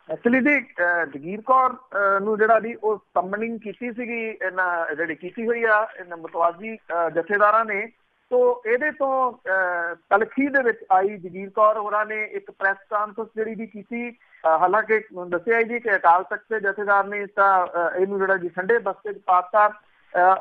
ਐਕਚੁਅਲੀ ਜੀ ਜਗੀਰ ਕੌਰ ਨੂੰ ਜਿਹੜਾ ਜੀ ਉਹ ਸਮਨਿੰਗ ਕੀਤੀ ਸੀਗੀ ਇਹਨਾਂ ਜਿਹੜੀ ਕੀਤੀ ਹੋਈ ਆ ਇਹਨਾਂ ਮਤਵਾਜੀ ਜਥੇਦਾਰਾਂ ਨੇ। ਤੋ ਇਹਦੇ ਤੋਂ ਤਲਖੀ ਦੇ ਵਿੱਚ ਆਈ ਜਗੀਰ ਕੌਰ ਹੋਰਾਂ ਨੇ ਇੱਕ ਪ੍ਰੈਸ ਕਾਨਫਰੰਸ ਜਿਹੜੀ ਵੀ ਕੀਤੀ। ਹਾਲਾਂਕਿ ਦੱਸਿਆ ਜੀ ਕਿ ਅਕਾਲ ਤਖਤ ਦੇ ਜਥੇਦਾਰ ਨੇ ਤਾਂ ਇਹਨੂੰ ਜਿਹੜਾ ਜੀ ਠੰਡੇ ਬਸਤੇ 'ਚ ਪਾਤਾ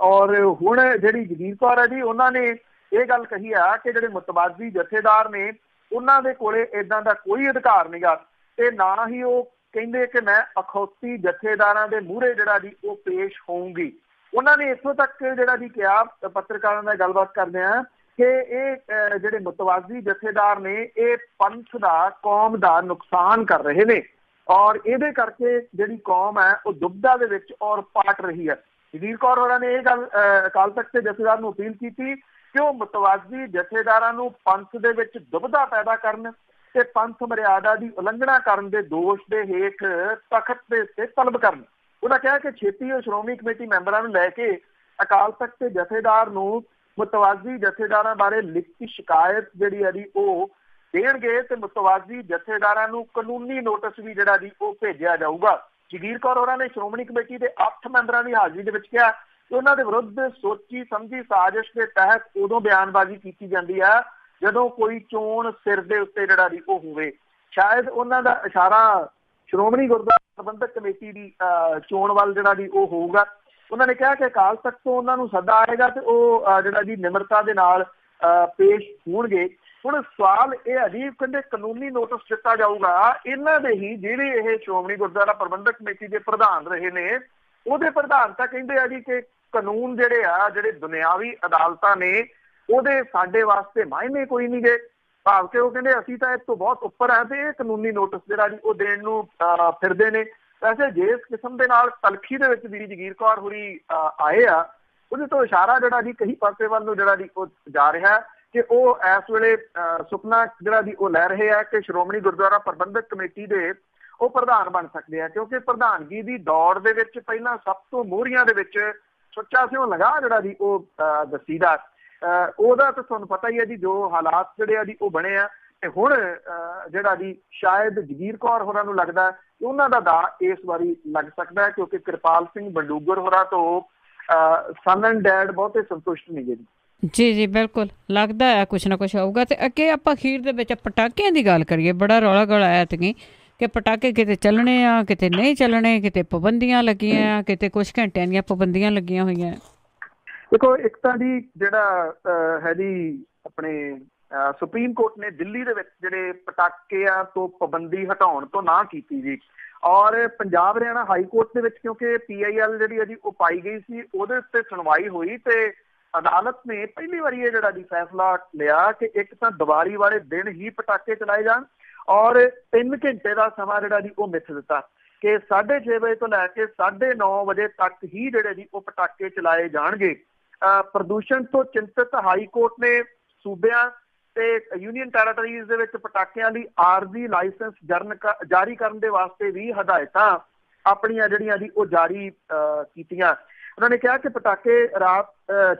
ਔਰ ਹੁਣ ਜਿਹੜੀ ਜਗੀਰ ਕੌਰ ਹੈ ਜੀ ਉਹਨਾਂ ਨੇ ਇਹ ਗੱਲ ਕਹੀ ਆ ਕਿ ਜਿਹੜੇ ਮਤਵਾਜੀ ਜਥੇਦਾਰ ਨੇ ਉਹਨਾਂ ਦੇ ਕੋਲੇ ਏਦਾਂ ਦਾ ਕੋਈ ਅਧਿਕਾਰ ਨਹੀਂ ਗਾ ਤੇ ਨਾ ਹੀ ਉਹ ਕਹਿੰਦੇ ਕਿ ਮੈਂ ਅਖੌਤੀ ਜਥੇਦਾਰਾਂ ਦੇ ਮੂਹਰੇ ਜਿਹੜਾ ਜੀ ਉਹ ਪੇਸ਼ ਹੋਊਂਗੀ। ਉਹਨਾਂ ਨੇ ਇੱਥੋਂ ਤੱਕ ਜਿਹੜਾ ਜੀ ਕਿਹਾ ਪੱਤਰਕਾਰਾਂ ਨਾਲ ਗੱਲਬਾਤ ਕਰਦੇ ਆ ਕਿ ਇਹ ਜਿਹੜੇ ਮਤਵਾਜੀ ਜਥੇਦਾਰ ਨੇ ਇਹ ਪੰਥ ਦਾ ਕੌਮ ਦਾ ਨੁਕਸਾਨ ਕਰ ਰਹੇ ਨੇ ਔਰ ਇਹਦੇ ਕਰਕੇ ਜਿਹੜੀ ਕੌਮ ਹੈ ਉਹ ਦੁਬਦਾ ਦੇ ਵਿੱਚ ਔਰ ਪਾਟ ਰਹੀ ਹੈ। ਜਗੀਰ ਕੌਰ ਹੋਰਾਂ ਨੇ ਇਹ ਗੱਲ ਅਕਾਲ ਤਖਤ ਦੇ ਜਥੇਦਾਰ ਨੂੰ ਅਪੀਲ ਕੀਤੀ ਕਿ ਉਹ ਮਤਵਾਜੀ ਜਥੇਦਾਰਾਂ ਨੂੰ ਪੰਥ ਦੇ ਵਿੱਚ ਦੁਬਦਾ ਪੈਦਾ ਕਰਨ ਤੇ ਪੰਥ ਮਰਿਆਦਾ ਦੀ ਉਲੰਘਣਾ ਕਰਨ ਦੇ ਦੋਸ਼ ਦੇ ਹੇਠ ਤਖਤ ਦੇ ਉੱਤੇ ਤਲਬ ਕਰਨ। ਉਹਨਾਂ ਕਿਹਾ ਕਿ ਛੇਤੀ ਉਹ ਸ਼੍ਰੋਮਣੀ ਕਮੇਟੀ ਮੈਂਬਰਾਂ ਨੂੰ ਲੈ ਕੇ ਅਕਾਲ ਤਖਤ ਦੇ ਜਥੇਦਾਰ ਨੂੰ ਮਤਵਾਜੀ ਜਥੇਦਾਰਾਂ ਬਾਰੇ ਲਿਖਤੀ ਸ਼ਿਕਾਇਤ ਜਿਹੜੀ ਹੈ ਜੀ ਉਹ ਦੇਣਗੇ ਤੇ ਮਤਵਾਜੀ ਜਥੇਦਾਰਾਂ ਨੂੰ ਕਾਨੂੰਨੀ ਨੋਟਿਸ ਵੀ ਜਿਹੜਾ ਜੀ ਉਹ ਭੇਜਿਆ ਜਾਊਗਾ। ਜਗੀਰ ਕੌਰ ਹੋਰਾਂ ਨੇ ਸ਼੍ਰੋਮਣੀ ਕਮੇਟੀ ਦੇ 8 ਮੈਂਬਰਾਂ ਦੀ ਹਾਜ਼ਰੀ ਦੇ ਵਿੱਚ ਕਿਹਾ ਕਿ ਉਹਨਾਂ ਦੇ ਵਿਰੁੱਧ ਸੋਚੀ ਸਮਝੀ ਸਾਜ਼ਿਸ਼ ਦੇ ਤਹਿਤ ਉਦੋਂ ਬਿਆਨਬਾਜ਼ੀ ਕੀਤੀ ਜਾਂਦੀ ਹੈ ਜਦੋਂ ਕੋਈ ਚੋਣ ਸਿਰ ਦੇ ਉੱਤੇ ਜਿਹੜਾ ਜੀ ਉਹ ਹੋਵੇ। ਸ਼ਾਇਦ ਉਹਨਾਂ ਦਾ ਇਸ਼ਾਰਾ ਸ਼੍ਰੋਮਣੀ ਗੁਰਦੁਆਰਾ ਪ੍ਰਬੰਧਕ ਕਮੇਟੀ ਦੀ ਚੋਣ ਵੱਲ ਜਿਹੜਾ ਜੀ ਉਹ ਹੋਊਗਾ। ਉਹਨਾਂ ਨੇ ਕਿਹਾ ਕਿ ਅਕਾਲ ਤਖਤ ਤੋਂ ਉਹਨਾਂ ਨੂੰ ਸੱਦਾ ਆਏਗਾ ਤੇ ਉਹ ਜਿਹੜਾ ਜੀ ਨਿਮਰਤਾ ਦੇ ਨਾਲ ਪੇਸ਼ ਹੋਣਗੇ। ਹੁਣ ਸਵਾਲ ਇਹ ਹੈ ਜੀ ਕਹਿੰਦੇ ਕਾਨੂੰਨੀ ਨੋਟਿਸ ਦਿੱਤਾ ਜਾਊਗਾ ਇਹਨਾਂ ਦੇ ਹੀ ਜਿਹੜੇ ਇਹ ਸ਼੍ਰੋਮਣੀ ਗੁਰਦੁਆਰਾ ਪ੍ਰਬੰਧਕ ਕਮੇਟੀ ਦੇ ਪ੍ਰਧਾਨ ਰਹੇ ਨੇ ਉਹਦੇ ਪ੍ਰਧਾਨ ਤਾਂ ਕਹਿੰਦੇ ਆ ਜੀ ਕਿ ਕਾਨੂੰਨ ਜਿਹੜੇ ਆ ਜਿਹੜੇ ਦੁਨਿਆਵੀ ਅਦਾਲਤਾਂ ਨੇ ਉਹਦੇ ਸਾਡੇ ਵਾਸਤੇ ਮਾਇਨੇ ਕੋਈ ਨਹੀਂ ਗੇ। ਭਾਵ ਕਿ ਉਹ ਕਹਿੰਦੇ ਅਸੀਂ ਤਾਂ ਇਸ ਤੋਂ ਬਹੁਤ ਉੱਪਰ ਆ ਤੇ ਇਹ ਕਾਨੂੰਨੀ ਨੋਟਿਸ ਜਿਹੜਾ ਜੀ ਉਹ ਦੇਣ ਨੂੰ ਫਿਰਦੇ ਨੇ। ਵੈਸੇ ਜਿਸ ਕਿਸਮ ਦੇ ਨਾਲ ਤਲਖੀ ਦੇ ਵਿੱਚ ਵੀ ਜਗੀਰ ਕੌਰ ਹੋਰੀ ਆਏ ਆ ਉਹਦੇ ਤੋਂ ਇਸ਼ਾਰਾ ਜਿਹੜਾ ਜੀ ਕਈ ਪਾਸੇ ਵੱਲ ਨੂੰ ਜਿਹੜਾ ਜੀ ਉਹ ਜਾ ਰਿਹਾ ਕਿ ਉਹ ਇਸ ਵੇਲੇ ਸੁਪਨਾ ਜਿਹੜਾ ਜੀ ਉਹ ਲੈ ਰਹੇ ਆ ਕਿ ਸ਼੍ਰੋਮਣੀ ਗੁਰਦੁਆਰਾ ਪ੍ਰਬੰਧਕ ਕਮੇਟੀ ਦੇ ਉਹ ਪ੍ਰਧਾਨ ਬਣ ਸਕਦੇ ਆ ਕਿਉਂਕਿ ਪ੍ਰਧਾਨਗੀ ਦੀ ਦੌੜ ਦੇ ਵਿੱਚ ਪਹਿਲਾਂ ਸਭ ਤੋਂ ਮੋਹਰੀਆਂ ਦੇ ਵਿੱਚ ਸੁੱਚਾ ਸਿੰਘ ਲਗਾ ਜਿਹੜਾ ਜੀ ਉਹ ਦਸੀਦਾ ਉਹਦਾ ਤਾਂ ਤੁਹਾਨੂੰ ਪਤਾ ਹੀ ਹੈ ਜੀ ਜੋ ਹਾਲਾਤ ਜਿਹੜੇ ਆ ਜੀ ਉਹ ਬਣੇ ਆ ਤੇ ਹੁਣ ਜਿਹੜਾ ਜੀ ਸ਼ਾਇਦ ਜਗੀਰ ਕੌਰ ਹੋਰਾਂ ਨੂੰ ਲੱਗਦਾ ਕਿ ਉਹਨਾਂ ਦਾ ਦਾ ਇਸ ਵਾਰੀ ਲੱਗ ਸਕਦਾ ਹੈ ਕਿਉਂਕਿ ਕਿਰਪਾਲ ਸਿੰਘ ਬੰਡੂਗਰ ਹੋਰਾਂ ਤੋਂ ਸਨ ਐਂਡ ਡੈਡ ਬਹੁਤੇ ਸੰਤੁਸ਼ਟ ਨਹੀਂ ਜੀ। ਜੀ ਜੀ ਬਿਲਕੁਲ ਲੱਗਦਾ ਹੈ ਕੁਛ ਨਾ ਕੁਛ ਆਊਗਾ। ਤੇ ਅੱਗੇ ਆਪਾਂ ਅਖੀਰ ਦੇ ਵਿੱਚ ਪਟਾਕਿਆਂ ਦੀ ਗੱਲ ਕਰੀਏ। ਬੜਾ ਰੌਲਾ ਗੌਲਾ ਆਇਆ ਤੇ ਕਿ ਪਟਾਕੇ ਕਿਤੇ ਚੱਲਣੇ ਆ ਕਿਤੇ ਨਹੀਂ ਚੱਲਣੇ, ਕਿਤੇ ਪਾਬੰਦੀਆਂ ਲੱਗੀਆਂ ਆ ਕਿਤੇ ਕੁਛ ਘੰਟਿਆਂ ਦੀਆਂ ਪਾਬੰਦੀਆਂ ਲੱਗੀਆਂ ਹੋਈਆਂ। ਦੇਖੋ ਇੱਕ ਤਾਂ ਜੀ ਜਿਹੜਾ ਹੈ ਜੀ ਆਪਣੇ ਸੁਪਰੀਮ ਕੋਰਟ ਨੇ ਦਿੱਲੀ ਦੇ ਵਿੱਚ ਜਿਹੜੇ ਪਟਾਕਿਆਂ ਤੋਂ ਪਾਬੰਦੀ ਹਟਾਉਣ ਤੋਂ ਨਾ ਕੀਤੀ ਜੀ ਔਰ ਪੰਜਾਬ ਹਰਿਆਣਾ ਹਾਈ ਕੋਰਟ ਦੇ ਵਿੱਚ ਕਿਉਂਕਿ PIL ਜਿਹੜੀ ਹੈ ਜੀ ਉਹ ਪਾਈ ਗਈ ਸੀ ਉਹਦੇ ਉੱਤੇ ਸੁਣਵਾਈ ਹੋਈ ਤੇ ਅਦਾਲਤ ਨੇ ਪਹਿਲੀ ਵਾਰੀ ਇਹ ਜਿਹੜਾ ਜੀ ਫੈਸਲਾ ਲਿਆ ਕਿ ਇੱਕ ਤਾਂ ਦੀਵਾਲੀ ਵਾਲੇ ਦਿਨ ਹੀ ਪਟਾਕੇ ਚਲਾਏ ਜਾਣ ਔਰ 3 ਘੰਟੇ ਦਾ ਸਮਾਂ ਜਿਹੜਾ ਜੀ ਉਹ ਮਿੱਥ ਦਿੱਤਾ ਕਿ 6:30 ਵਜੇ ਤੋਂ ਲੈ ਕੇ 9:30 ਵਜੇ ਤੱਕ ਹੀ ਜਿਹੜੇ ਜੀ ਉਹ ਪਟਾਕੇ ਚਲਾਏ ਜਾਣਗੇ। ਪ੍ਰਦੂਸ਼ਣ ਤੋਂ ਚਿੰਤਤ ਹਾਈ ਕੋਰਟ ਨੇ ਸੂਬਿਆਂ ਤੇ ਯੂਨੀਅਨ ਟੈਰੀਟਰੀਜ਼ ਦੇ ਵਿੱਚ ਪਟਾਕਿਆਂ ਲਈ ਆਰਜ਼ੀ ਲਾਇਸੈਂਸ ਜਾਰੀ ਕਰਨ ਦੇ ਵਾਸਤੇ ਵੀ ਹਦਾਇਤਾਂ ਆਪਣੀਆਂ ਜਿਹੜੀਆਂ ਜੀ ਉਹ ਜਾਰੀ ਕੀਤੀਆਂ। ਉਹਨਾਂ ਨੇ ਕਿਹਾ ਕਿ ਪਟਾਕੇ ਰਾਤ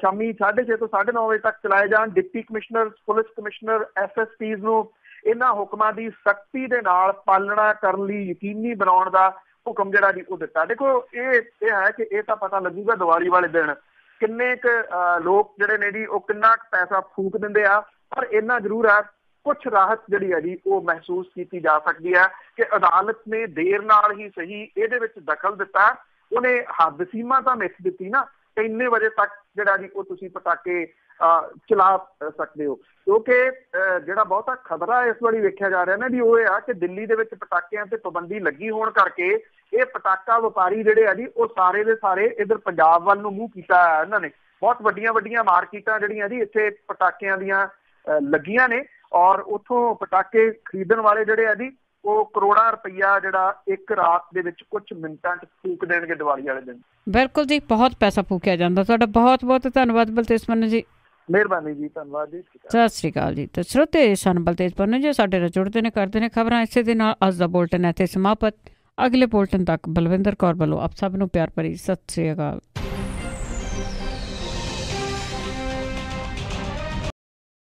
ਸ਼ਾਮੀ 6:30 ਤੋਂ 9:30 ਵਜੇ ਤੱਕ ਚਲਾਏ ਜਾਣ। Deputy commissioner, police commissioner, SSPs ਨੂੰ ਇਹਨਾਂ ਹੁਕਮਾਂ ਦੀ ਸਖਤੀ ਦੇ ਨਾਲ ਪਾਲਣਾ ਕਰਨ ਲਈ ਯਕੀਨੀ ਬਣਾਉਣ ਦਾ ਹੁਕਮ ਜਿਹੜਾ ਜੀ ਉਹ ਦਿੱਤਾ। ਦੇਖੋ ਇਹ ਹੈ ਕਿ ਇਹ ਤਾਂ ਪਤਾ ਲੱਗੂਗਾ ਦੀਵਾਲੀ ਵਾਲੇ ਦਿਨ ਕਿੰਨੇ ਕੁ ਲੋਕ ਜਿਹੜੇ ਨੇ ਜੀ ਉਹ ਕਿੰਨਾ ਕੁ ਪੈਸਾ ਫੂਕ ਦਿੰਦੇ ਆ, ਪਰ ਇੰਨਾ ਜ਼ਰੂਰ ਹੈ ਕੁਛ ਰਾਹਤ ਜਿਹੜੀ ਹੈ ਜੀ ਉਹ ਮਹਿਸੂਸ ਕੀਤੀ ਜਾ ਸਕਦੀ ਹੈ ਕਿ ਅਦਾਲਤ ਨੇ ਦੇਰ ਨਾਲ ਹੀ ਸਹੀ ਇਹਦੇ ਵਿੱਚ ਦਖਲ ਦਿੱਤਾ। ਉਹਨੇ ਹੱਦ ਸੀਮਾ ਤਾਂ ਮਿੱਥ ਦਿੱਤੀ ਨਾ ਕਿ ਇੰਨੇ ਵਜੇ ਤੱਕ ਜਿਹੜਾ ਜੀ ਉਹ ਤੁਸੀਂ ਪਟਾਕੇ ਚਲਾ ਸਕਦੇ ਹੋ, ਕਿਉਂਕਿ ਜਿਹੜਾ ਬਹੁਤਾ ਖਤਰਾ ਇਸ ਵਾਰੀ ਵੇਖਿਆ ਜਾ ਰਿਹਾ ਨਾ ਜੀ ਉਹ ਇਹ ਆ ਕਿ ਦਿੱਲੀ ਦੇ ਵਿੱਚ ਪਟਾਕਿਆਂ ਤੇ ਪਾਬੰਦੀ ਲੱਗੀ ਹੋਣ ਕਰਕੇ ਇਹ ਪਟਾਕਾ ਵਪਾਰੀ ਜਿਹੜੇ ਆ ਜੀ ਉਹ ਸਾਰੇ ਦੇ ਸਾਰੇ ਇੱਧਰ ਪੰਜਾਬ ਵੱਲ ਨੂੰ ਮੂੰਹ ਕੀਤਾ ਇਹਨਾਂ ਨੇ। ਬਹੁਤ ਵੱਡੀਆਂ ਮਾਰਕੀਟਾਂ ਜਿਹੜੀਆਂ ਜੀ ਇੱਥੇ ਪਟਾਕਿਆਂ ਦੀਆਂ ਲੱਗੀਆਂ ਨੇ ਔਰ ਉੱਥੋਂ ਪਟਾਕੇ ਖਰੀਦਣ ਵਾਲੇ ਜਿਹੜੇ ਆ ਜੀ ਉਹ ਕਰੋੜਾਂ ਰੁਪਈਆ ਜਿਹੜਾ ਇੱਕ ਰਾਤ ਦੇ ਵਿੱਚ ਕੁਝ ਮਿੰਟਾਂ 'ਚ ਫੂਕ ਦੇਣਗੇ ਦੀਵਾਲੀ ਵਾਲੇ ਦਿਨ। ਬਿਲਕੁਲ ਜੀ, ਬਹੁਤ ਪੈਸਾ ਫੂਕਿਆ ਜਾਂਦਾ। ਤੁਹਾਡਾ ਬਹੁਤ ਬਹੁਤ ਧੰਨਵਾਦ ਬਲਤੇਜ ਪੰਨੂ ਜੀ। ਮਿਹਰਬਾਨੀ ਜੀ, ਧੰਨਵਾਦ ਜੀ, ਸਤਿ ਸ਼੍ਰੀ ਅਕਾਲ ਜੀ। ਤਾਂ ਸਰੋਤੇ ਸਨ ਬਲਤੇਜ ਪੰਨੂ ਜੀ ਸਾਡੇ ਨਾਲ ਜੁੜਦੇ ਨੇ, ਕਰਦੇ ਨੇ ਖਬਰਾਂ। ਇਸੇ ਦੇ ਨਾਲ ਅੱਜ ਦਾ ਬੁਲਟਨ ਇੱਥੇ ਸਮਾਪਤ। ਅਗਲੇ ਬੁਲਟਨ ਤੱਕ ਬਲਵਿੰਦਰ ਕੌਰ ਵੱਲੋਂ ਆਪ ਸਭ ਨੂੰ ਪਿਆਰ ਭਰੀ ਸਤਿ ਸ਼੍ਰੀ ਅਕਾਲ।